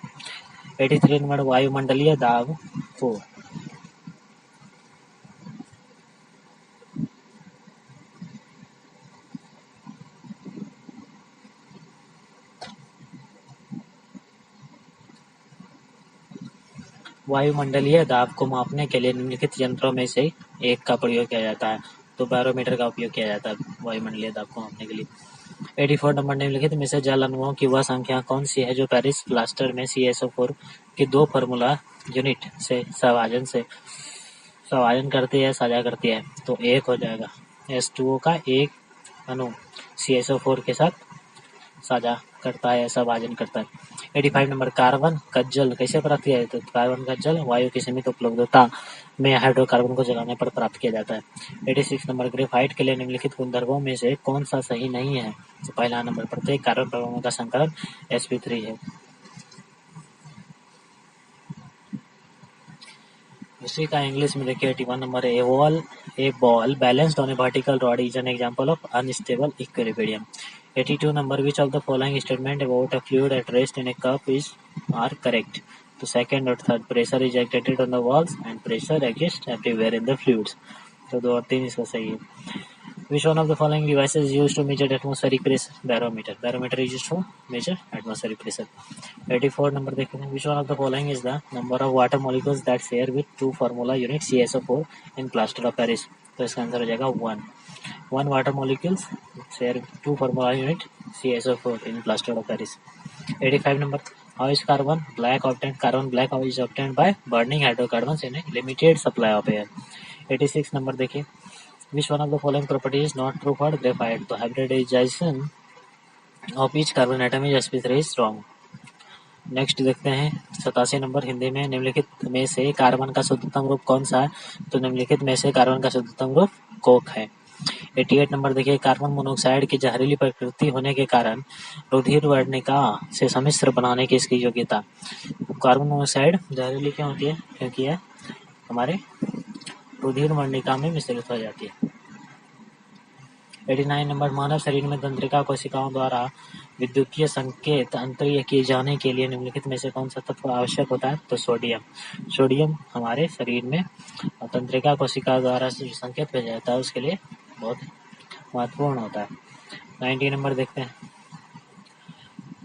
83 नंबर, वायुमंडलीय दाब को वायुमंडलीय दाब को मापने के लिए निम्नलिखित यंत्रों में से एक का प्रयोग किया जाता है। तो बैरोमीटर का उपयोग किया जाता है वायुमंडलीय दाब को मापने के लिए। 84 नंबर, निम्नलिखित में से जल अणुओं की वह संख्या कौन सी है जो पेरिस प्लास्टर में CaSO4 की 2 फार्मूला यूनिट से सवाजन करती है, साझा करती है? तो 1 हो जाएगा, H2O का एक अणु CaSO4 के साथ साझा करता है, ऐसा भाजन करता है। 85 नंबर, कार्बन का जल कैसे प्राप्त किया जाता है? तो कार्बन का जल वायु की सीमित उपलब्धता में हाइड्रोकार्बन को जलाने पर प्राप्त किया जाता है। 86 नंबर, ग्रेफाइट के लिए निम्नलिखित गुणधर्मों में से कौन सा सही नहीं है? तो पहला नंबर, प्रत्येक कार्बन परमाणु का संकलन sp3 है। उसी का इंग्लिश में देखिए 81 number, a ball balanced on a vertical rod is an example of unstable equilibrium. 82 number, which of the following statement about a fluid at rest in a cup is are correct? तो सेकंड और third, pressure is acted on the walls and pressure exist everywhere in the fluids. तो 2 और 3 इसका सही है। Which one of the following devices is used to measure atmospheric pressure? Barometer. Barometer is used to measure atmospheric pressure. 84 number देखते हैं. Which one of the following is the number of water molecules that share with 2 formula unit CaSO4 in plaster of Paris? तो इसका आंसर हो जाएगा 1. 1 water molecules share with 2 formula unit CaSO4 in plaster of Paris. 85 number. How is carbon black obtained? Carbon black is obtained by burning hydrocarbons in a limited supply of air. 86 number देखिए. Which one of the following property is not true for graphite? तो hybridization of each carbon atom is sp3 is wrong. Next देखते हैं 87 नंबर, हिंदी में निम्नलिखित में से कार्बन का शुद्धतम रूप कौन सा है? तो निम्नलिखित में से कार्बन का शुद्धतम रूप कोक है। 88 नंबर देखिए, कार्बन मोनोऑक्साइड की जहरीली प्रकृति होने के कारण रुधिर वर्णिका से सम्मिश्र बनाने की इसकी योग्यता। कार्बन मोनोऑक्साइड जहरीली क्यों होती है? क्योंकि यह हमारे रुधिर वर्णिका में मिश्रित हो जाती है। 89 नंबर, मानव शरीर में तंत्रिका कोशिकाओं द्वारा विद्युतीय संकेत अंतरिय किए जाने के लिए निम्नलिखित में से कौन सा तत्व आवश्यक होता है? तो सोडियम। सोडियम हमारे शरीर में तंत्रिका कोशिका द्वारा संकेत भेजा जाता है, उसके लिए बहुत महत्वपूर्ण होता है। 90 नंबर देखते हैं,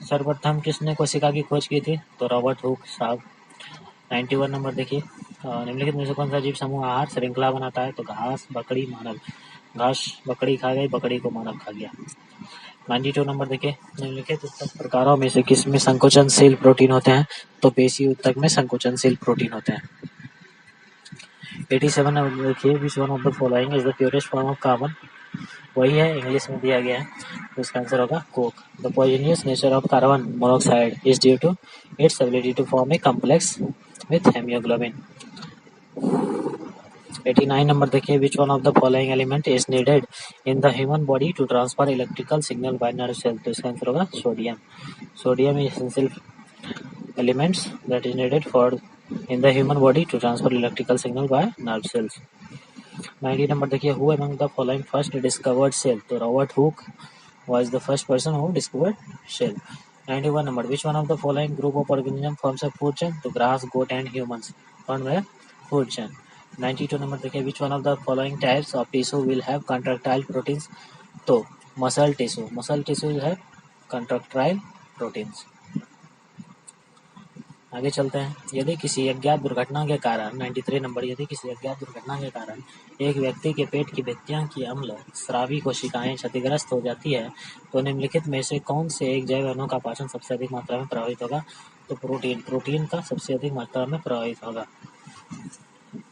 सर्वप्रथम किसने कोशिका की खोज की थी? तो रॉबर्ट हुक साहब। 91 नंबर देखिए, निम्नलिखित में से कौन सा जीव समूह आहार श्रृंखला बनाता है? तो घास, बकरी, मानव। घास बकरी खा गई, बकरी को मानव खा गया। 92 नंबर देखिए, निम्नलिखित ऊतक प्रकारों में से किसमें संकोचनशील प्रोटीन होते हैं? तो पेशी ऊतक में संकोचनशील प्रोटीन होते हैं। 87 नंबर देखिए, which one of the following is the purest form of carbon? वही है, इंग्लिश में दिया गया है, तो इसका आंसर होगा coke. The poisonous nature of carbon monoxide is due to its ability to form a complex with haemoglobin. 89 number देखिए, which one of the following element is needed in the human body to transfer electrical signal by nerve cell? तो इसका आंसर होगा sodium. Sodium is essential elements that is needed for in the human body to transfer electrical signal by nerve cells. 90 number देखिए, who among the following first discovered cell? तो Robert Hooke was the first person who discovered shell. 91 number, which one of the following group of organism forms a food chain? तो grass, goat and humans form a food chain. 92 number देखिए, which one of the following types of tissue will have contractile proteins? तो muscle tissue है contractile proteins. आगे चलते हैं। यदि किसी अज्ञात दुर्घटना के कारण 93 नंबर, यदि किसी अज्ञात दुर्घटना के कारण एक व्यक्ति के पेट की भित्तियां की अम्ल स्रावी कोशिकाएं क्षतिग्रस्त हो जाती है तो निम्नलिखित में से कौन से एक जैव अणु का पाचन सबसे अधिक मात्रा में प्रभावित होगा? तो प्रोटीन का सबसे अधिक मात्रा में प्रभावित होगा।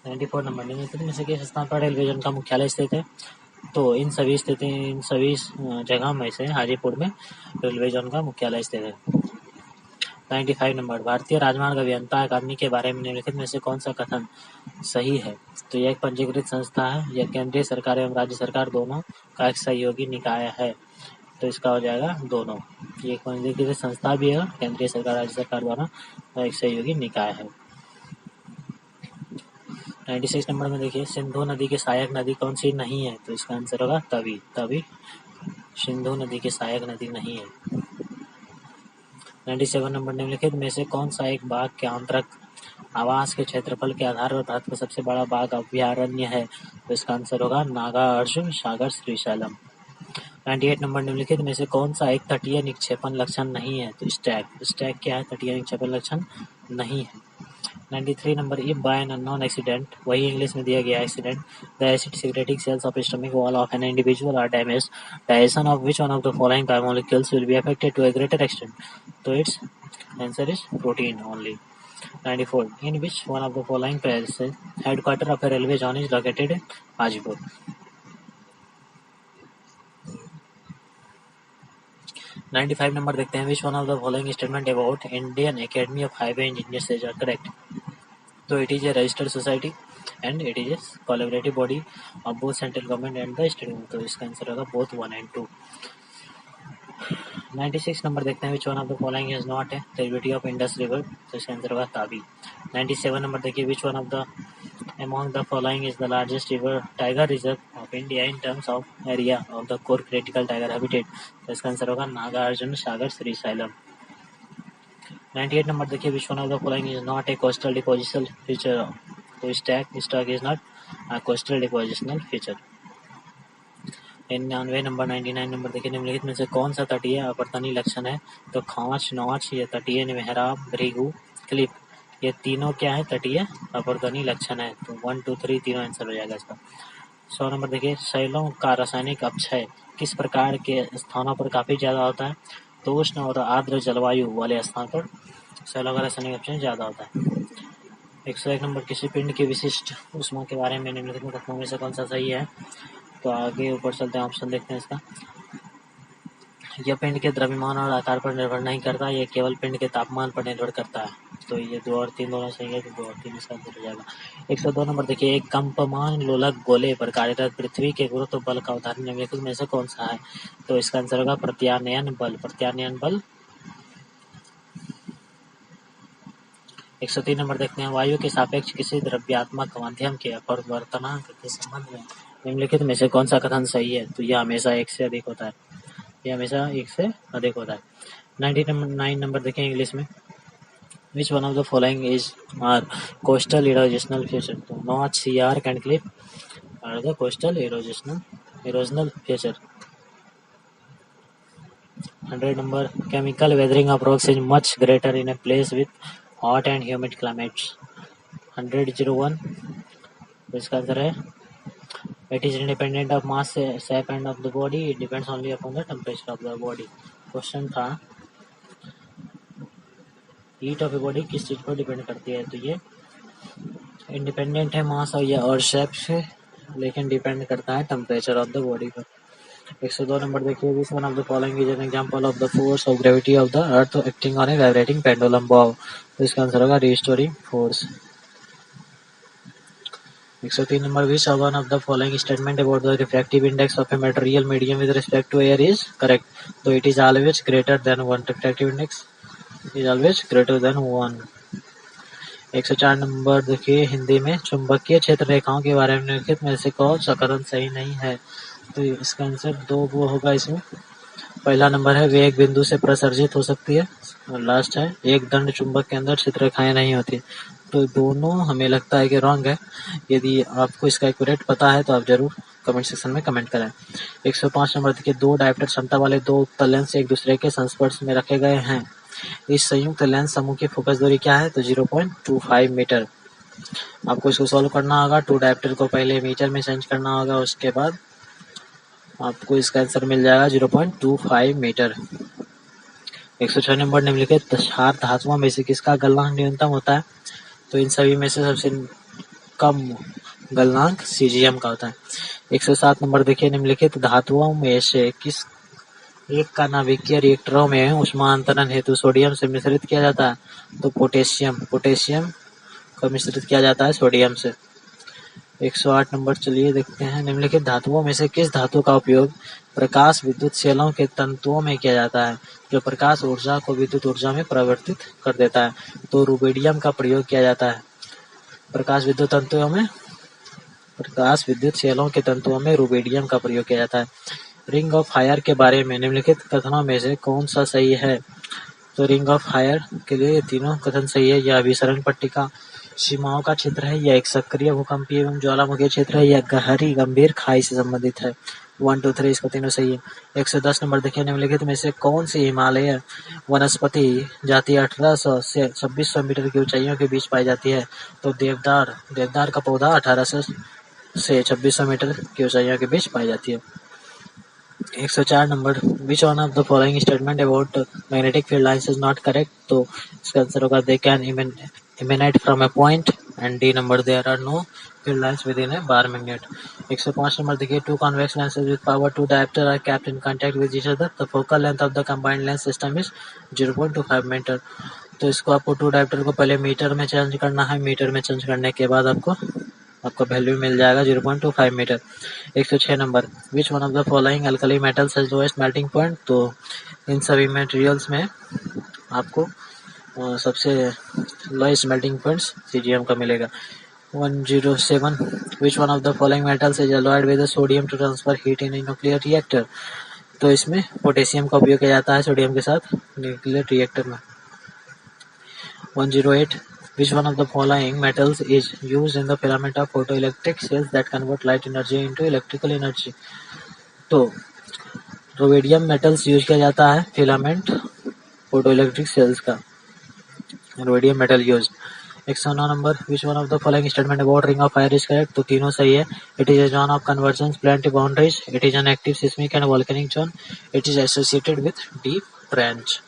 94 नंबर, निम्नलिखित में से किस स्थान पर टेलीविजन का मुख्यालय स्थित है? तो इन सभी जगह में से हाजीपुर में रेलवे जोन का मुख्यालय स्थित है। 95 नंबर, भारतीय राजमार्ग अभियंता अकादमी के बारे में निम्नलिखित में से कौन सा कथन सही है? तो यह एक पंजीकृत संस्था है, यह केंद्रीय सरकार एवं राज्य सरकार दोनों का एक सहयोगी निकाय है। तो इसका हो जाएगा दोनों। ये एक पंजीकृत संस्था भी है, केंद्रीय सरकार राज्य सरकार द्वारा एक सहयोगी निकाय है। 96 नंबर में देखिए, सिंधु नदी की सहायक नदी कौन सी नहीं है? तो इसका आंसर होगा तवी सिंधु नदी की सहायक नदी नहीं है। 97 नंबर, निम्नलिखित में से कौन सा एक बाघ के आंतरिक आवास के क्षेत्रफल के आधार पर भारत का सबसे बड़ा बाघ अभयारण्य है? तो इसका आंसर होगा नागार्जुन सागर श्रीशैलम। 98 नंबर, निम्नलिखित में से कौन सा एक तटीय निक्षेपण लक्षण नहीं है? तो स्टैग क्या है? तटीय निक्षेपण लक्षण नहीं है। 93 number, if by an unknown accident, वही इंग्लिश में दिया गया accident, the acid secreting cells of stomach wall of an individual are damaged, digestion of which one of the following biomolecules will be affected to a greater extent? तो its answer is protein only. 94, in which one of the following places headquarters of a railway zone is located in Hajipur? 95 number देखते हैं, which one of the following statement about Indian Academy of Highway Engineers is correct? तो it is a registered society and it is a collaborative body of both central government and the state government. तो इसका आंसर होगा both 1 and 2. 96 नंबर देखते हैं, which one of the following is not a tributary of Indus River? तो इसका आंसर होगा तावी। 97 नंबर देखिए, which one of the among the following is the largest river tiger reserve of India in terms of area of the core critical tiger habitat? तो इसका आंसर होगा नागार्जुन सागर श्रीशैलम। 98 नंबर देखिए, which one of the following is not a coastal depositional feature? तो Stag is not a coastal depositional feature। 99 number, 99 number देखिए, निम्नलिखित में से कौन सा तटीय अपरतनी लक्षण है? तो खांच, नौच, ये तटीय मेहराब, भृगु, क्लिप, ये तीनों क्या है? तटीय अपरतनी लक्षण है। तो 1, 2, 3 तीनों आंसर हो जाएगा इसका। 100 नंबर देखिए, शैलों का रासायनिक अपक्षय किस प्रकार के स्थानों पर काफी ज्यादा होता है? तो उष्ण और आर्द्र जलवायु वाले स्थान पर शैलों का रासायनिक अपक्षय ज्यादा होता है। 101 नंबर, किसी पिंड की विशिष्ट ऊष्मा के बारे में निम्नलिखित में कथनों में से कौन सा सही है? तो आगे ऊपर चलते हैं, ऑप्शन देखते हैं इसका। यह पिंड के द्रव्यमान और आकार पर निर्भर नहीं करता, यह केवल पिंड के तापमान पर निर्भर करता है। तो ये 2 और 3 दोनों सही है, तो 2 और 3 इसका आंसर हो जाएगा। 102 नंबर देखिए, एक कंपमान लोलक गोले पर कार्यरत पृथ्वी के गुरुत्व बल का उदाहरण निम्नलिखित में से कौन सा है? तो इसका आंसर होगा प्रत्यानयन बल। 103 नंबर देखते हैं, वायु के सापेक्ष किसी द्रव्यात्मक माध्यम के अपवर्तनांक के संबंध में निम्नलिखित में से कौन सा कथन सही है? तो यह हमेशा 1 से अधिक होता है। 99 नंबर देखें इंग्लिश में, which one of the following is are coastal erosional feature? तो notch, sea arch, cave and cliff are the coastal erosional feature. 100 number, chemical weathering of rocks is much greater in a place with hot and humid climates. 101, तो इसका आंसर है it is independent of mass, shape and of the body, it depends only upon the temperature of the body। Question था हीट ऑफ ए बॉडी किस चीज पर डिपेंड करती है? तो ये इंडिपेंडेंट है मास और शेप से, लेकिन डिपेंड करता है टेम्परेचर ऑफ द बॉडी पर। 102 नंबर देखिए, which one of the following is an example of the force of gravity of the earth acting on A vibrating pendulum Bob? तो इसका आंसर होगा restoring force. 103 number, which one of the following statement about the refractive index of a material medium with respect to air is correct? तो it is always greater than 1, refractive index is always greater than 1। 104 number देखिए, हिंदी में चुंबकीय क्षेत्र रेखाओं के बारे में निम्नलिखित में से कौन सा कथन सही नहीं है? तो इसका आंसर 2 वो होगा इसमें। पहला नंबर है, वे एक बिंदु से प्रसर्जित हो सकती है, और लास्ट है, एक दंड चुंबक के अंदर क्षेत्र रेखाएं नहीं होती। तो दोनों हमें लगता है कि रॉन्ग है। यदि आपको इसका एक्यूरेट पता है तो आप जरूर कमेंट सेक्शन में कमेंट करें। 105 नंबर देखिए, 2 डायप्टर क्षमता वाले 2 उत्तल लेंस एक दूसरे के संस्पर्श में रखे गए हैं, इस संयुक्त लेंस समूह की फोकस दूरी क्या है? तो 0.25 मीटर। आपको इसको सॉल्व करना होगा। टू डायप्टर को पहले मीटर में चेंज करना होगा, उसके बाद आपको इसका आंसर मिल जाएगा 0.25 मीटर। 106 नंबर निम्नलिखित क्षार धातुओं में से किसका गलनांक न्यूनतम होता है? तो इन सभी में से सबसे कम गलनांक सीजीएम का होता है। 107 नंबर देखिए, निम्नलिखित धातुओं में से किस एक का नाभिकीय रिएक्टरों में ऊष्मांतरण हेतु सोडियम से मिश्रित किया जाता है? तो पोटेशियम को मिश्रित किया जाता है सोडियम से। 108 नंबर चलिए देखते हैं, निम्नलिखित धातुओं में से किस धातु का उपयोग प्रकाश विद्युत सेलों के तंतुओं में किया जाता है, जो प्रकाश ऊर्जा को विद्युत ऊर्जा में परिवर्तित कर देता है? तो रुबिडियम का प्रयोग किया जाता है प्रकाश विद्युत सेलों के तंतुओं में रुबिडियम का प्रयोग किया जाता है। रिंग ऑफ फायर के बारे में निम्नलिखित कथनों में से कौन सा सही है? तो रिंग ऑफ फायर के लिए ये तीनों कथन सही है। यह अभिसरण पट्टिका सीमाओं का क्षेत्र है, यह एक सक्रिय भूकंपीय एवं ज्वालामुखी क्षेत्र है, यह गहरी गंभीर खाई से संबंधित है। 1, 2, 3 इसका तीनों सही है। 110 नंबर देखिए, निम्नलिखित में से कौन सी हिमालय वनस्पति जाति 1800 से 2600 मीटर की ऊंचाइयों के बीच पाई जाती है? तो देवदार का पौधा 1800 से 2600 मीटर की ऊंचाइयों के बीच पाई जाती है। 104 number, which one of the following statement about magnetic field lines is not correct? तो इसका आंसर होगा they can emanate from a point, and D number, there are no field lines within a bar magnet. 105 number देखिए, two convex lenses with power 2 diopter are kept in contact with each other. The focal length of the combined lens system is 0.25 metre. तो इसको आपको 2 डायप्टर को पहले मीटर में चेंज करना है, मीटर में चेंज करने के बाद आपको वैल्यू मिल जाएगा 0.25 metre. 106 number, which one of the following alkali metals has lowest melting point? तो इन सभी मटेरियल्स में आपको सबसे लोएस्ट मेल्टिंग पॉइंट्स सीजीएम का मिलेगा। 107, which one of the following metals is alloyed with sodium to transfer heat in nuclear reactor? तो इसमें पोटेशियम का उपयोग किया जाता है सोडियम के साथ न्यूक्लियर रिएक्टर में। 108, which one of the following metals is used in the filament of photoelectric cells that convert light energy into electrical energy? तो रोवेडियम मेटल्स यूज किया जाता है फिलामेंट फोटोइलेक्ट्रिक सेल्स का, rubidium metal use. 109 number, which one of the following statement about ring of fire is correct? तो तीनों सही है। It is a zone of convergence plate boundaries, it is an active seismic and volcanic zone, it is associated with deep trench.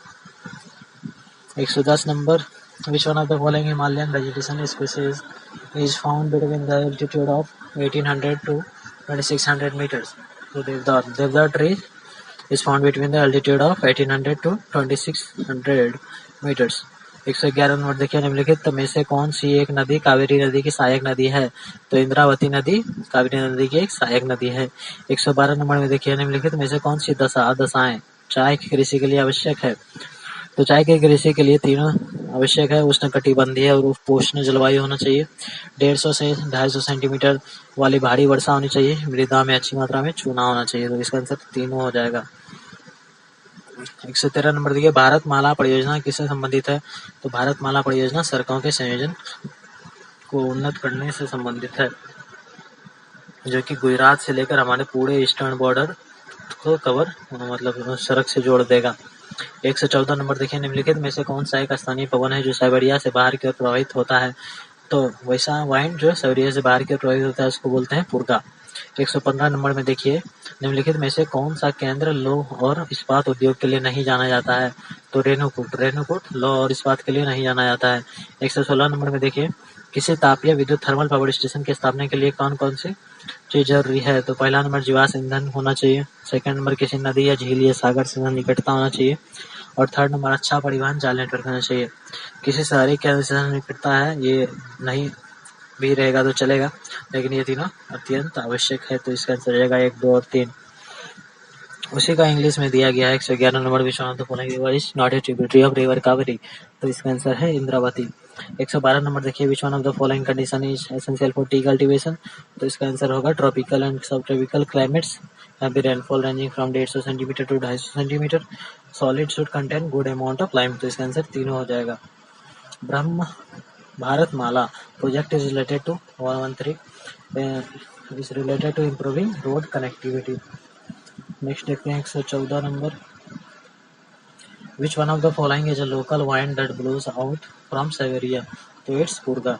110 number, which one of the following Himalayan vegetation species is found between the altitude of 1800 to 2600 meters? So Devdar tree is found between the altitude of 1800 to 2600 meters. 111 number देखिए, निम्नलिखित में से कौन सी एक नदी कावेरी नदी की सहायक नदी है? तो इंद्रावती नदी कावेरी नदी की एक सहायक नदी है। 112 नंबर में देखिए, निम्नलिखित में से कौन सी दशाएं चाय की कृषि के लिए आवश्यक है? तो चाय की कृषि के लिए तीनों आवश्यक है। उष्णकटिबंधीय और उपोष्ण जलवायु होना चाहिए, 150 से 250 सेंटीमीटर वाली भारी वर्षा होनी चाहिए, मृदा में अच्छी मात्रा में चूना होना चाहिए। तो इसका आंसर तीनों हो जाएगा। 113 नंबर देखिए, भारतमाला परियोजना किससे संबंधित है? तो भारतमाला परियोजना सड़कों के संयोजन को उन्नत करने से संबंधित है, जो कि गुजरात से लेकर हमारे पूरे ईस्टर्न बॉर्डर को कवर मतलब सड़क से जोड़ देगा। 114 नंबर देखिए, निम्नलिखित में से कौन सा एक स्थानीय पवन है जो साइबेरिया से बाहर की ओर प्रवाहित होता है? तो वैसा वाइंड जो साइबेरिया से बाहर की ओर प्रवाहित होता है उसको बोलते हैं पुरगा। 115 नंबर में देखिए, निम्नलिखित में से कौन सा केंद्र लौह और इस्पात उद्योग के लिए नहीं जाना जाता है? तो रेणुकूट लौह और इस्पात के लिए नहीं जाना जाता है। 116 नंबर में देखिए, किसी तापीय विद्युत थर्मल पावर स्टेशन की स्थापना के लिए कौन कौन सी चीज जरूरी है? तो पहला नंबर जीवाश्म ईंधन होना चाहिए, सेकंड नंबर किसी नदी या झील या सागर से निकटता होना चाहिए, और थर्ड नंबर अच्छा परिवहन जाल नेटवर्क होना चाहिए। किसी शहरी केंद्र से निकटता है ये नहीं भी रहेगा तो चलेगा, लेकिन ये तीनों अत्यंत आवश्यक है। तो इसका आंसर रहेगा 1, 2 और 3। उसी का इंग्लिश में दिया गया है। 111 number, which one of the following river is not a tributary of river Kaveri? तो इसका आंसर है इंद्रावती। 112 नंबर देखिए, which one of the following condition is essential for tea cultivation? तो इसका आंसर होगा tropical and sub tropical climates, यहाँ पे rainfall ranging from 150 centimetre to 250 centimetre, solid should contain good amount of lime. तो इसका आंसर तीनों हो जाएगा। Bharatmala project is related to 113 is related to improving road connectivity. Next देखते हैं 114 number, Which one of the following is a local wine that blows out from Siberia? So it's Purga.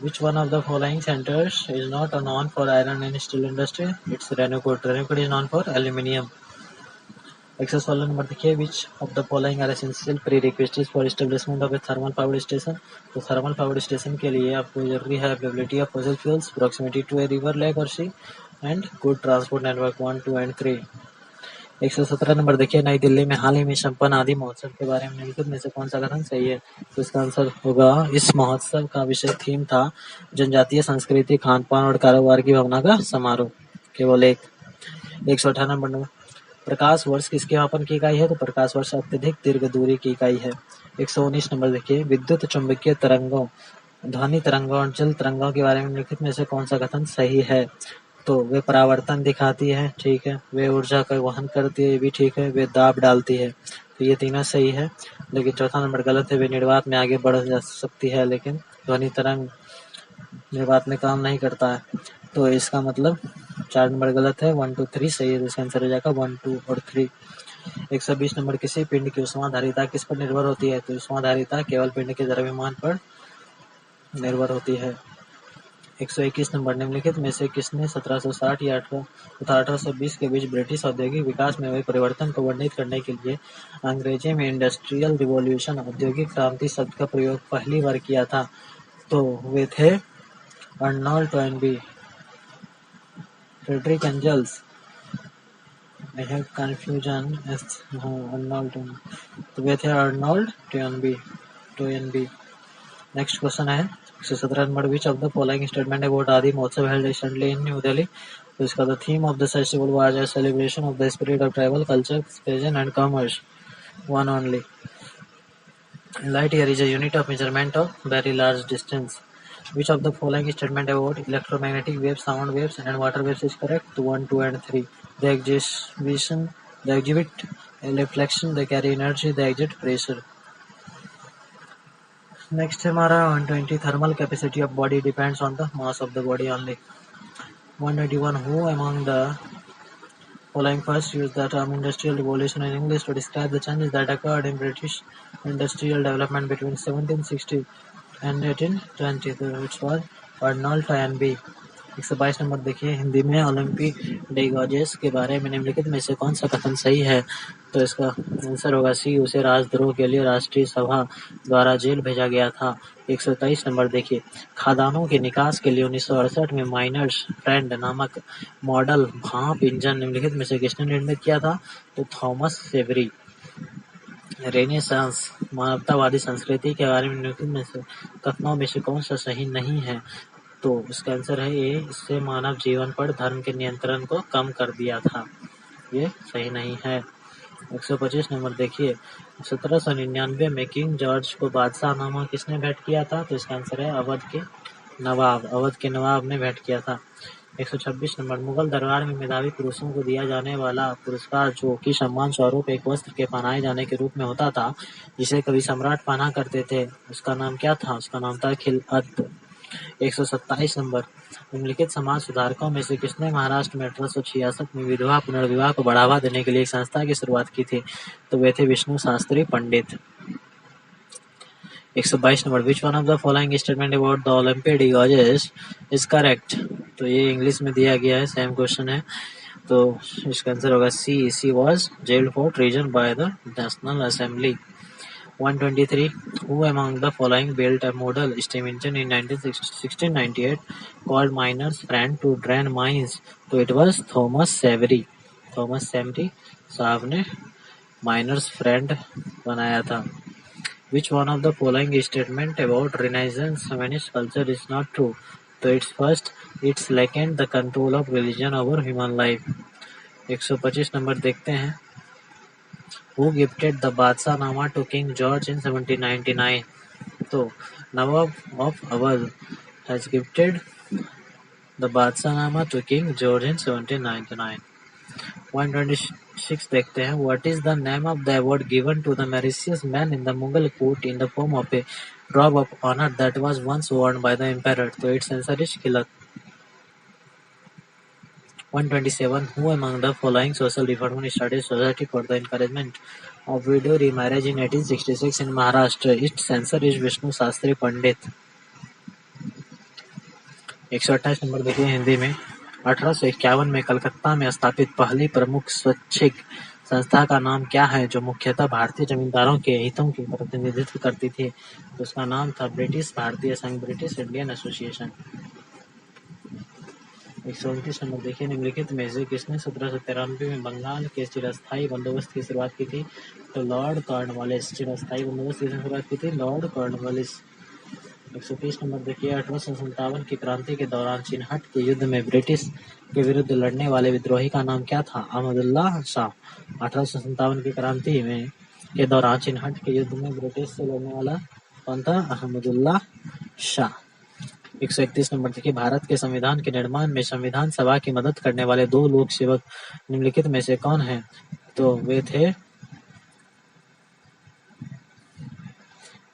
Which one of the following centers is not known for iron and steel industry? It's Renukut. Renukut is known for aluminium. Exercise वाला नंबर देखिए, which of the following are essential prerequisites for establishment of a thermal power station? तो thermal power station के लिए आपको जरूरी है availability of fossil fuels, proximity to a river, lake or sea, and good transport network 1, 2 and 3. 117 number देखिए, नई दिल्ली में हाल ही में संपन्न आदि महोत्सव के बारे में निम्नलिखित में से कौन सा कथन सही है? तो इसका आंसर होगा, इस महोत्सव का विषय थीम था जनजातीय संस्कृति, खान पान और कारोबार की भावना का समारोह। केवल एक। 118 नंबर, प्रकाश वर्ष किसके मापन की इकाई है? तो प्रकाश वर्ष अत्यधिक दीर्घ दूरी की इकाई है। 119 नंबर देखिए, विद्युत चुंबकीय तरंगों, ध्वनि तरंगों और जल तरंगों के बारे में निम्नलिखित में से कौन सा कथन सही है? तो वे परावर्तन दिखाती है, ठीक है, वे ऊर्जा का वहन करती है, ये भी ठीक है, वे दाब डालती है, तो ये तीनों सही है। लेकिन चौथा नंबर गलत है, वे निर्वात में आगे बढ़ जा सकती है लेकिन ध्वनि तरंग निर्वात में काम नहीं करता है, तो इसका मतलब 4 नंबर गलत है, 1, 2, 3 सही है, तो इसका आंसर हो जाएगा 1, 2 और 3। 120 नंबर, किसी पिंड की ऊष्माधारिता किस पर निर्भर होती है? तो ऊष्माधारिता केवल पिंड के द्रव्यमान पर निर्भर होती है। 121 नंबर, निम्नलिखित में से किसने 1760 या 1820 के बीच ब्रिटिश औद्योगिक विकास में हुए परिवर्तन को वर्णित करने के लिए अंग्रेजी में इंडस्ट्रियल रिवॉल्यूशन, औद्योगिक क्रांति शब्द का प्रयोग पहली बार किया था? तो वे थे Arnold Toynbee, Frederick Engels, I have confusion as Arnold, तो वे थे अर्नोल्ड टोयनबी। नेक्स्ट क्वेश्चन है 117 number, which of the following statement about Adi Mahotsav held recently in New Delhi? तो इसका the theme of the festival was a celebration of the spirit of travel, culture, expression and commerce, one only. Light year is a unit of measurement of very large distance. Which of the following statement about electromagnetic waves, sound waves and water waves is correct? To 1, 2 and 3. They exhibit reflection, they carry energy, they exert pressure. Next है हमारा 120, thermal capacity of body depends on the mass of the body only. 121, who among the following first used the term industrial revolution in English to describe the changes that occurred in British industrial development between 1760 and 1820? So it was Arnold Toynbee. 122 number देखिए, हिंदी में ओलंपिक डेगोजेस के बारे में निम्नलिखित में से कौन सा कथन सही है? तो इसका आंसर होगा सी, उसे राजद्रोह के लिए राष्ट्रीय सभा द्वारा जेल भेजा गया था। 123 नंबर देखिए, खादानों के निकास के लिए 1968 में माइनर्स फ्रेंड नामक मॉडल भाप इंजन निम्नलिखित में से किसने निर्मित किया था? तो थॉमस सेवरी। रेनेसांस, मानवतावादी संस्कृति के बारे में निम्नलिखित में से कथनों में से कौन सा सही नहीं है? तो इसका आंसर है ए, इससे मानव जीवन पर धर्म के नियंत्रण को कम कर दिया था, ये सही नहीं है। 125 नंबर देखिए, 1799 में किंग जॉर्ज को बादशाहनामा किसने भेंट किया था? तो इसका आंसर है अवध के नवाब ने भेंट किया था। 126 नंबर, मुगल दरबार में मेधावी पुरुषों को दिया जाने वाला पुरस्कार जो कि सम्मान स्वरूप एक वस्त्र के पहनाए जाने के रूप में होता था, जिसे कभी सम्राट पहना करते थे, उसका नाम क्या था? उसका नाम था खिलअत। 127 नंबर, निम्नलिखित समाज सुधारकों में से किसने महाराष्ट्र में 1866 में विधवा पुनर्विवाह को बढ़ावा देने के लिए एक संस्था की शुरुआत की थी? तो वे थे Vishnu Shastri Pandit. 122 number, which one of the following statement about the olympic डिगोजेस इज करेक्ट? तो ये इंग्लिश में दिया गया है, सेम क्वेश्चन है, तो इसका आंसर होगा she was gelled for treason by the national assembly. 123, who among the following built a model steam engine in 1698 called Miner's Friend to drain mines? तो it was थॉमस सेवरी साहब ने माइनर्स फ्रेंड बनाया था। Which one of the following statement about Renaissance feminist culture is not true? तो it's second the control of religion over human life। 125 number देखते हैं, Who gifted the बादशाहनामा to King George in 1799? तो नवाब of Awadh has gifted the बादशाहनामा to King George in 1799। 126 देखते हैं, What is the name of the award given to the malicious man in the Mughal court in the form of a robe of honor that was once worn by the emperor? तो its answer is खिलत। 127. Who among the following social reform started society for the encouragement of widow remarriage in 1866 in Maharashtra? Its censor is Vishnu Shastri Pandit. 128 number देखिए हिंदी में 1851 में कलकत्ता में स्थापित पहली प्रमुख स्वैच्छिक संस्था का नाम क्या है जो मुख्यतः भारतीय जमींदारों के हितों की प्रतिनिधित्व करती थी? तो उसका नाम था ब्रिटिश भारतीय संघ, ब्रिटिश इंडियन एसोसिएशन। 129 नंबर देखिए निम्नलिखित में से किसने 1793 में बंगाल के चिरस्थायी बंदोबस्त की शुरुआत की थी? तो लॉर्ड कॉर्नवालिस। चिरस्थायी बंदोबस्त की शुरुआत की थी लॉर्ड कॉर्नवालिस। 130 नंबर देखिए 1857 की क्रांति के दौरान चिनहट के युद्ध में ब्रिटिश के विरुद्ध लड़ने वाले विद्रोही का नाम क्या था? अहमदुल्ला शाह। 1857 की क्रांति में के दौरान चिनहट के युद्ध में ब्रिटिश से लड़ने वाला कौन था? अहमदुल्ला शाह। 131 नंबर देखिए भारत के संविधान के निर्माण में संविधान सभा की मदद करने वाले 2 लोक सेवक निम्नलिखित में से कौन हैं? तो वे थे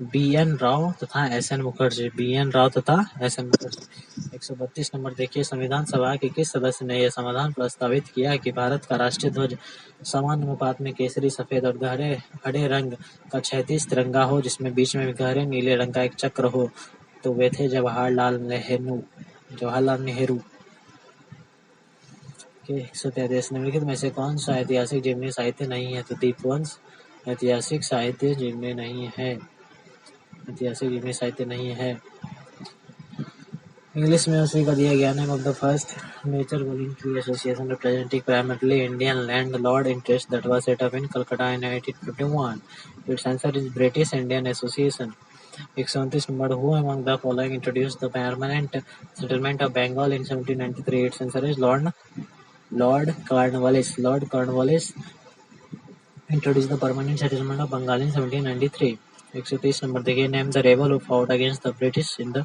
बी.एन. राव तथा एस.एन. मुखर्जी। बी.एन. राव तथा एस.एन. मुखर्जी। 132 नंबर देखिए संविधान सभा के किस सदस्य ने यह समाधान प्रस्तावित किया कि भारत का राष्ट्रीय ध्वज समान अनुपात में केसरी, सफेद और हरे रंग का क्षैतिज तिरंगा हो जिसमें बीच में गहरे नीले रंग का एक चक्र हो? तो वे थे जवाहरलाल नेहरू के। 133 निम्नलिखित में से कौन सा ऐतिहासिक जीवनी साहित्य नहीं है? तो दीपवंश ऐतिहासिक साहित्य जीवनी नहीं है। ऐतिहासिक जीवनी साहित्य नहीं है। इंग्लिश में उसी का दिया गया name of the first nature voluntary association representing primarily Indian landlord interest that was set up in Calcutta in 1851. Its answer is British Indian Association. 129 number who among the following introduced the permanent settlement of Bengal in 1793? Its answer is Lord Cornwallis. Lord Cornwallis introduced the permanent settlement of Bengal in 1793. 130 number देखिए name the rebel who fought against the British in the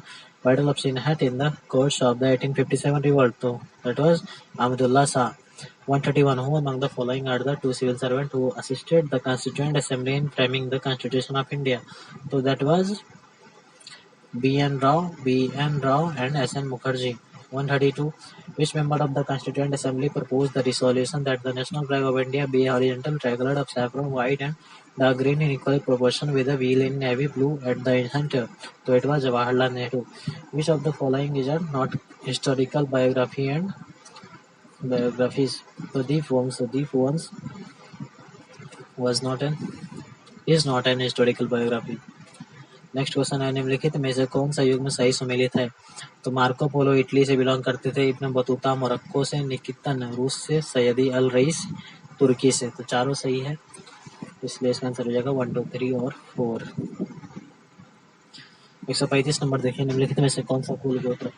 battle of Chinhat in the course of the 1857 revolt? तो that was Ahmadullah Shah. 131 who among the following are the 2 civil servants who assisted the Constituent Assembly in framing the Constitution of India? तो that was B.N. Rao and S.N. Mukherjee. 132. Which member of the Constituent Assembly proposed the resolution that the national flag of India be a horizontal tricolor of saffron, white and dark green in equal proportion with a wheel in navy blue at the center? So it was Jawaharlal Nehru. Which of the following is not historical biography and biographies? So Deep Worms is not an historical biography. Next question है निम्नलिखित में से कौन सा युग्म सही सुमेलित है? तो मार्को पोलो इटली से बिलोंग करते थे, इब्न बतूता मोरक्को से, निकितन रूस से, सैयदी अल रईस तुर्की से। तो चारों सही है, इसलिए इसका आंसर हो जाएगा 1, 2, 3 और 4। 135 नंबर देखिए निम्नलिखित में से कौन सा कुल गोत्र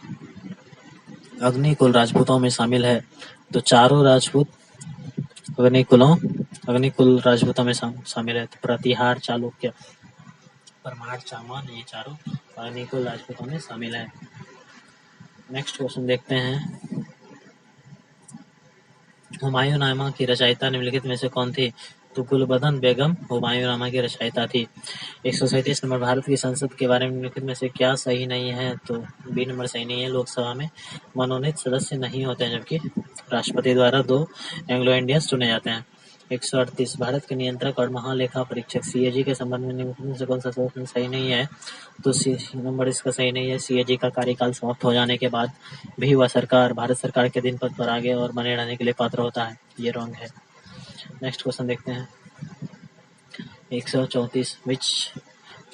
अग्निकुल राजपूतों में शामिल है? तो चारों राजपूत अग्निकुल राजपूतों में शामिल है। तो प्रतिहार, चालुक्य, परमार, चामान ये चारों अग्निकुल राजपूतों में शामिल है। नेक्स्ट क्वेश्चन देखते हैं हुमायूंनामा की रचयिता निम्नलिखित में से कौन थी? तो गुलबदन बेगम हुमायूंनामा की रचयिता थी। 137 नंबर भारत की संसद के बारे में निम्नलिखित में से क्या सही नहीं है? तो बी नंबर सही नहीं है, लोकसभा में मनोनीत सदस्य नहीं होते हैं जबकि राष्ट्रपति द्वारा 2 एंग्लो इंडियंस चुने जाते हैं। 138 भारत के नियंत्रक और महालेखा परीक्षक सीएजी के संबंध में निम्नलिखित में से कौन सा सही नहीं है? तो सी नंबर इसका सही नहीं है। सीएजी का कार्यकाल समाप्त हो जाने के बाद भी वह भारत सरकार के दिन पद पर आगे और बने रहने के लिए पात्र होता है, ये रॉन्ग है। नेक्स्ट क्वेश्चन देखते हैं 134 which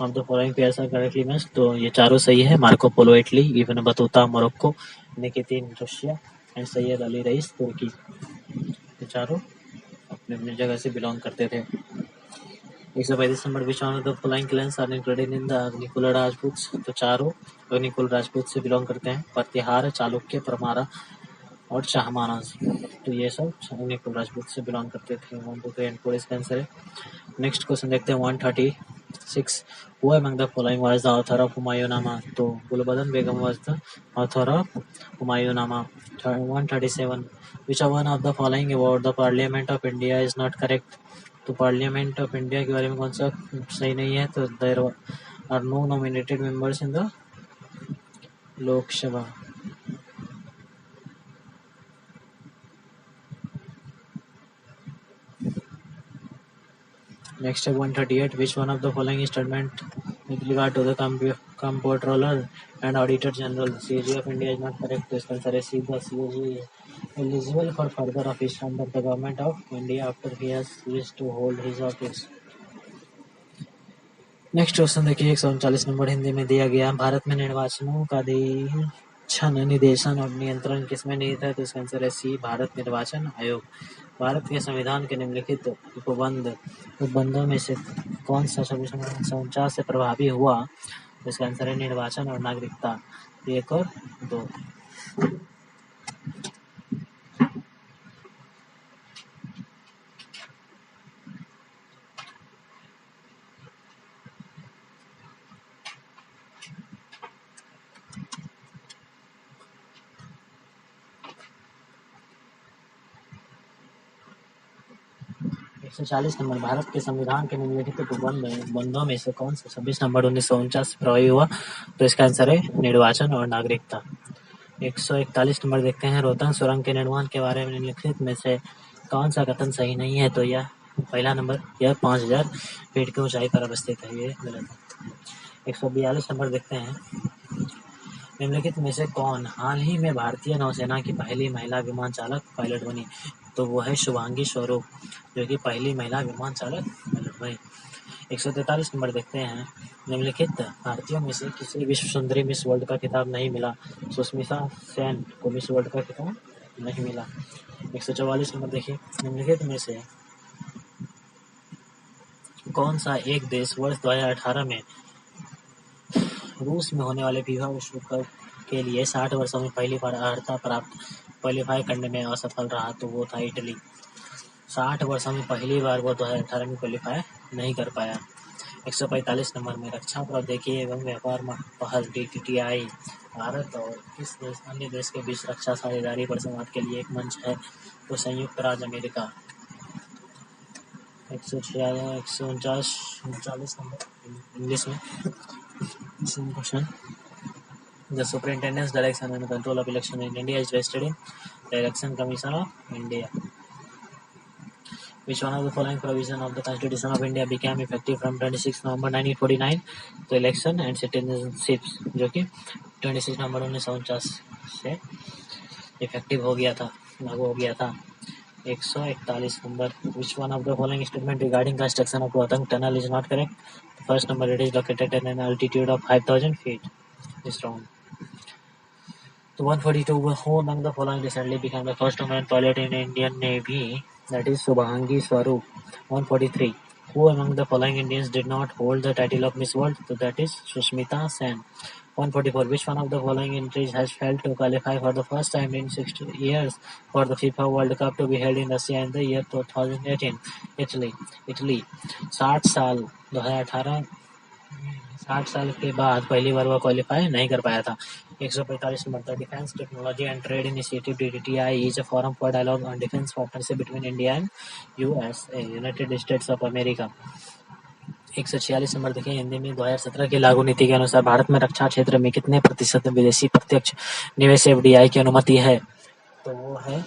of the following pairs are correctly matched? तो ये चारों सही है। Marco Polo Italy, Ibn Battuta Morocco, Nikitin Russia and Sayyid Ali Reis Turkey. ये चारों अपने अपनी जगह से बिलोंग करते थे। 135 number which of the following clans are included in the Agnikul Rajput? तो चारों अग्निकुल राजपूत से बिलोंग करते हैं, प्रतिहार, चालुक्य, परमारा और चाहमानस। तो ये सब अग्निकुल राजपूत से बिलोंग करते थे। 1, 2, 3 एंड 4 इसका आंसर है। नेक्स्ट क्वेश्चन देखते हैं 136 who among the following was the author of हुमायूंनामा? तो गुलबदन बेगम was the author of हुमायूंनामा। 137 which one of the following about the parliament of India is not correct? तो पार्लियामेंट ऑफ इंडिया के बारे में कौन सा सही नहीं है? तो there are no nominated members in the Lok Sabha. Next step 138. Which one of the following statement with regard to the comptroller and auditor general CAG of India is not correct? This answer is C. The CAG is eligible for further office under the government of India after he has ceased to hold his office. Next question देखिए 139 नंबर हिंदी में दिया गया। भारत में निर्वाचनों का अध्ययन निदेशन और नियंत्रण किसमें निहित है? तो इसका आंसर है सी, भारत निर्वाचन आयोग। भारत के संविधान के निम्नलिखित उपबंधों में से कौन सा 2649 से प्रभावी हुआ? तो इसका आंसर है निर्वाचन और नागरिकता 1 और 2। एक 140 नंबर भारत के संविधान के निम्नलिखित उपबंधों में से कौन सा 26 नंबर 1949 से प्रभावी हुआ? तो इसका आंसर है निर्वाचन और नागरिकता। 141 नंबर देखते हैं। रोहतांग सुरंग के निर्माण के बारे में निम्नलिखित में से कौन सा कथन सही नहीं है? तो यह पहला नंबर, यह 5000 फीट की ऊंचाई पर अवस्थित है, ये गलत है। 142 नंबर देखते हैं। निम्नलिखित में से कौन हाल ही में भारतीय नौसेना की पहली महिला विमान चालक पायलट बनी? तो वो है शुभांगी स्वरूप, जो कि पहली महिला विमान चालक पायलट बनी। 143 नंबर देखते हैं। निम्नलिखित भारतीयों में से किसी विश्व सुंदरी मिस वर्ल्ड का खिताब नहीं मिला? सुष्मिता सेन को मिस वर्ल्ड का खिताब नहीं मिला। 144 नंबर देखिए। निम्नलिखित में से कौन सा एक देश वर्ष 2018 में रूस में होने वाले फीफा विश्व कप के लिए 60 वर्षों में पहली बार अर्हता प्राप्त क्वालीफाई करने में असफल रहा? तो वो था इटली। 60 वर्षों में पहली बार वो 2018 में क्वालीफाई नहीं कर पाया। 145 नंबर में रक्षा प्रौद्योगिकी एवं व्यापार पहल DTTI भारत और किस अन्य देश के बीच रक्षा साझेदारी पर संवाद के लिए एक मंच है? तो संयुक्त राज्य अमेरिका। 149 नंबर इंग्लिश में question. The superintendent's direction and control of election in India is vested in the Election Commission of India. Which one of the following provision of the Constitution of India became effective from 26 November 1949? तो election and citizenship, जो कि 26 नवंबर 1949 से इफेक्टिव हो गया था, लागू हो गया था। 141 number. Which one of the following statement regarding construction of Rohtang tunnel is not correct? First number, it is located at an altitude of 5,000 feet. Is wrong. So 142, who among the following recently became the first woman pilot in Indian Navy? That is Subhangi Swaroop. 143, who among the following Indians did not hold the title of Miss World? So that is Sushmita Sen. 144, which one of the following entries has failed to qualify for the first time in 60 years for the FIFA World Cup to be held in Russia in the year 2018? Italy. 60 साल 2018 60 साल के बाद पहली बार वह क्वालिफाई नहीं कर पाया था। 145 number. Defence technology and trade initiative DTTI is a forum for dialogue on defence partnership between India and USA United States of America. 146 number देखिए हिंदी में। 2017 की लागू नीति के अनुसार भारत में रक्षा क्षेत्र में कितने प्रतिशत विदेशी प्रत्यक्ष निवेश FDI की अनुमति है? तो वो है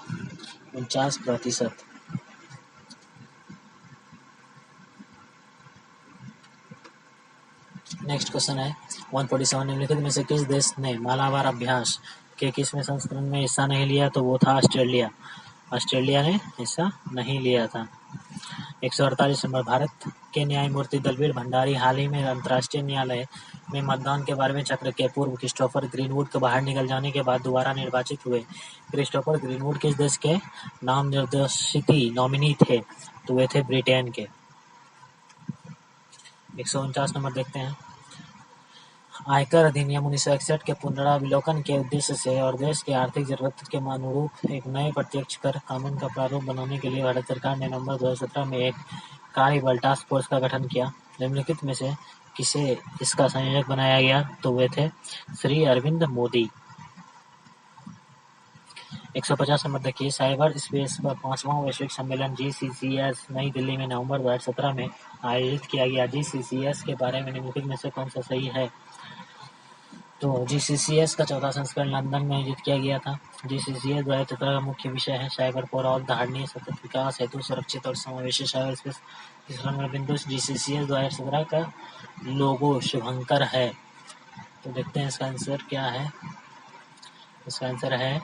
49%। नेक्स्ट क्वेश्चन है 147, निम्नलिखित में से किस देश ने मालाबार अभ्यास के किसमें संस्करण में हिस्सा नहीं लिया? तो वो था ऑस्ट्रेलिया। ऑस्ट्रेलिया ने हिस्सा नहीं लिया था। 148 नंबर। भारत के न्यायमूर्ति दलबीर भंडारी हाल ही में अंतर्राष्ट्रीय न्यायालय में मतदान के बारे में चक्र के पूर्व क्रिस्टोफर ग्रीनवुड के बाहर निकल जाने के बाद दोबारा निर्वाचित हुए। क्रिस्टोफर ग्रीनवुड किस देश के नाम निर्देशित नॉमिनी थे? तो वे थे ब्रिटेन के। 149 नंबर देखते हैं। आयकर अधिनियम 1961 के पुनरावलोकन के उद्देश्य से और देश की आर्थिक जरूरत के अनुरूप एक नए प्रत्यक्ष कर कानून का प्रारूप बनाने के लिए भारत सरकार ने नवंबर 2017 में एक कार्यबल टास्क फोर्स का गठन किया। निम्नलिखित में से किसे इसका संयोजक बनाया गया? तो वे थे श्री अरविंद मोदी। 150 नंबर देखिए। साइबर स्पेस पर 5वां वैश्विक सम्मेलन GCCS नई दिल्ली में नवंबर 2017 में आयोजित किया गया। GCCS के बारे में निम्नलिखित में से कौन सा सही है? तो GCCS का चौथा संस्करण लंदन में आयोजित किया गया था। GCCS 2017 का मुख्य विषय है साइबर फॉर ऑल, धारणीय सतत विकास हेतु सुरक्षित और समावेशी साइबर स्पेस। तीसरा नंबर बिंदु GCCS 2017 का लोगो शुभंकर है। तो देखते हैं इसका आंसर क्या है। इसका आंसर है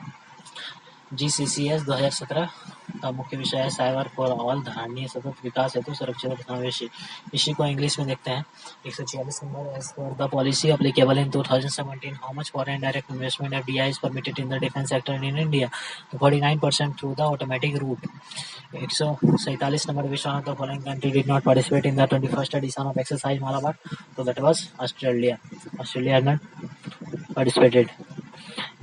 GCCS 2017 का मुख्य विषय है साइबर फॉर ऑल, धारणीय सतत विकास हेतु सुरक्षित और समावेशी। इसी को इंग्लिश में देखते हैं। 146 number, as per the policy applicable in 2017, how much foreign direct investment FDI is permitted in the defence sector in India? 49% through the automatic route. 147 number, which one of the following country did not participate in the 21st edition of exercise Malabar? तो that was Australia. Australia had not participated.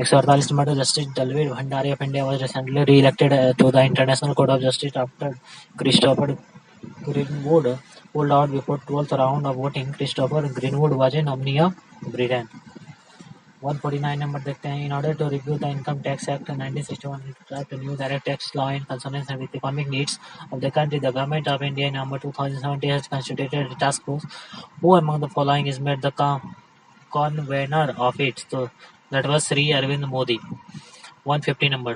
148 number, justice Dalveer Bhandari of India was recently re-elected to the International Court of Justice after Christopher Greenwood pulled out before 12th round of voting. Christopher Greenwood was a nominee of Britain. 149 number देखते हैं। In order to review the Income Tax Act 1961 and draft a new direct tax law in consonance with the economic needs of the country, the Government of India in November 2017 has constituted a task force. Who among the following is made the convener of it? So that was Sri Arvind Modi. 150 number,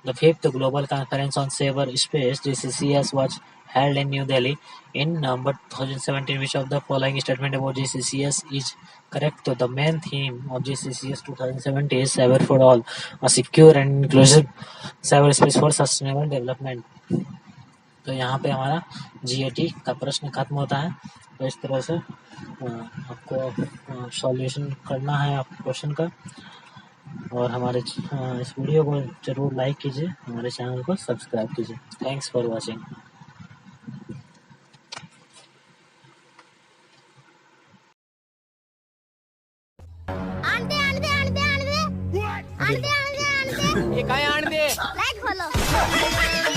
the 5th Global Conference on Cyberspace (GCCS) was held in New Delhi in November 2017. Which of the following statement about GCCS is correct? The main theme of GCCS 2017 is Cyber for All, a secure and inclusive cyberspace for sustainable development. तो यहाँ पे हमारा GAT का प्रश्न खत्म होता है। तो इस तरह से आपको सॉल्यूशन करना है आप क्वेश्चन का। और हमारे इस वीडियो को जरूर लाइक कीजिए, हमारे चैनल को सब्सक्राइब कीजिए। Thanks for watching. ये काय आण दे लाइक फॉलो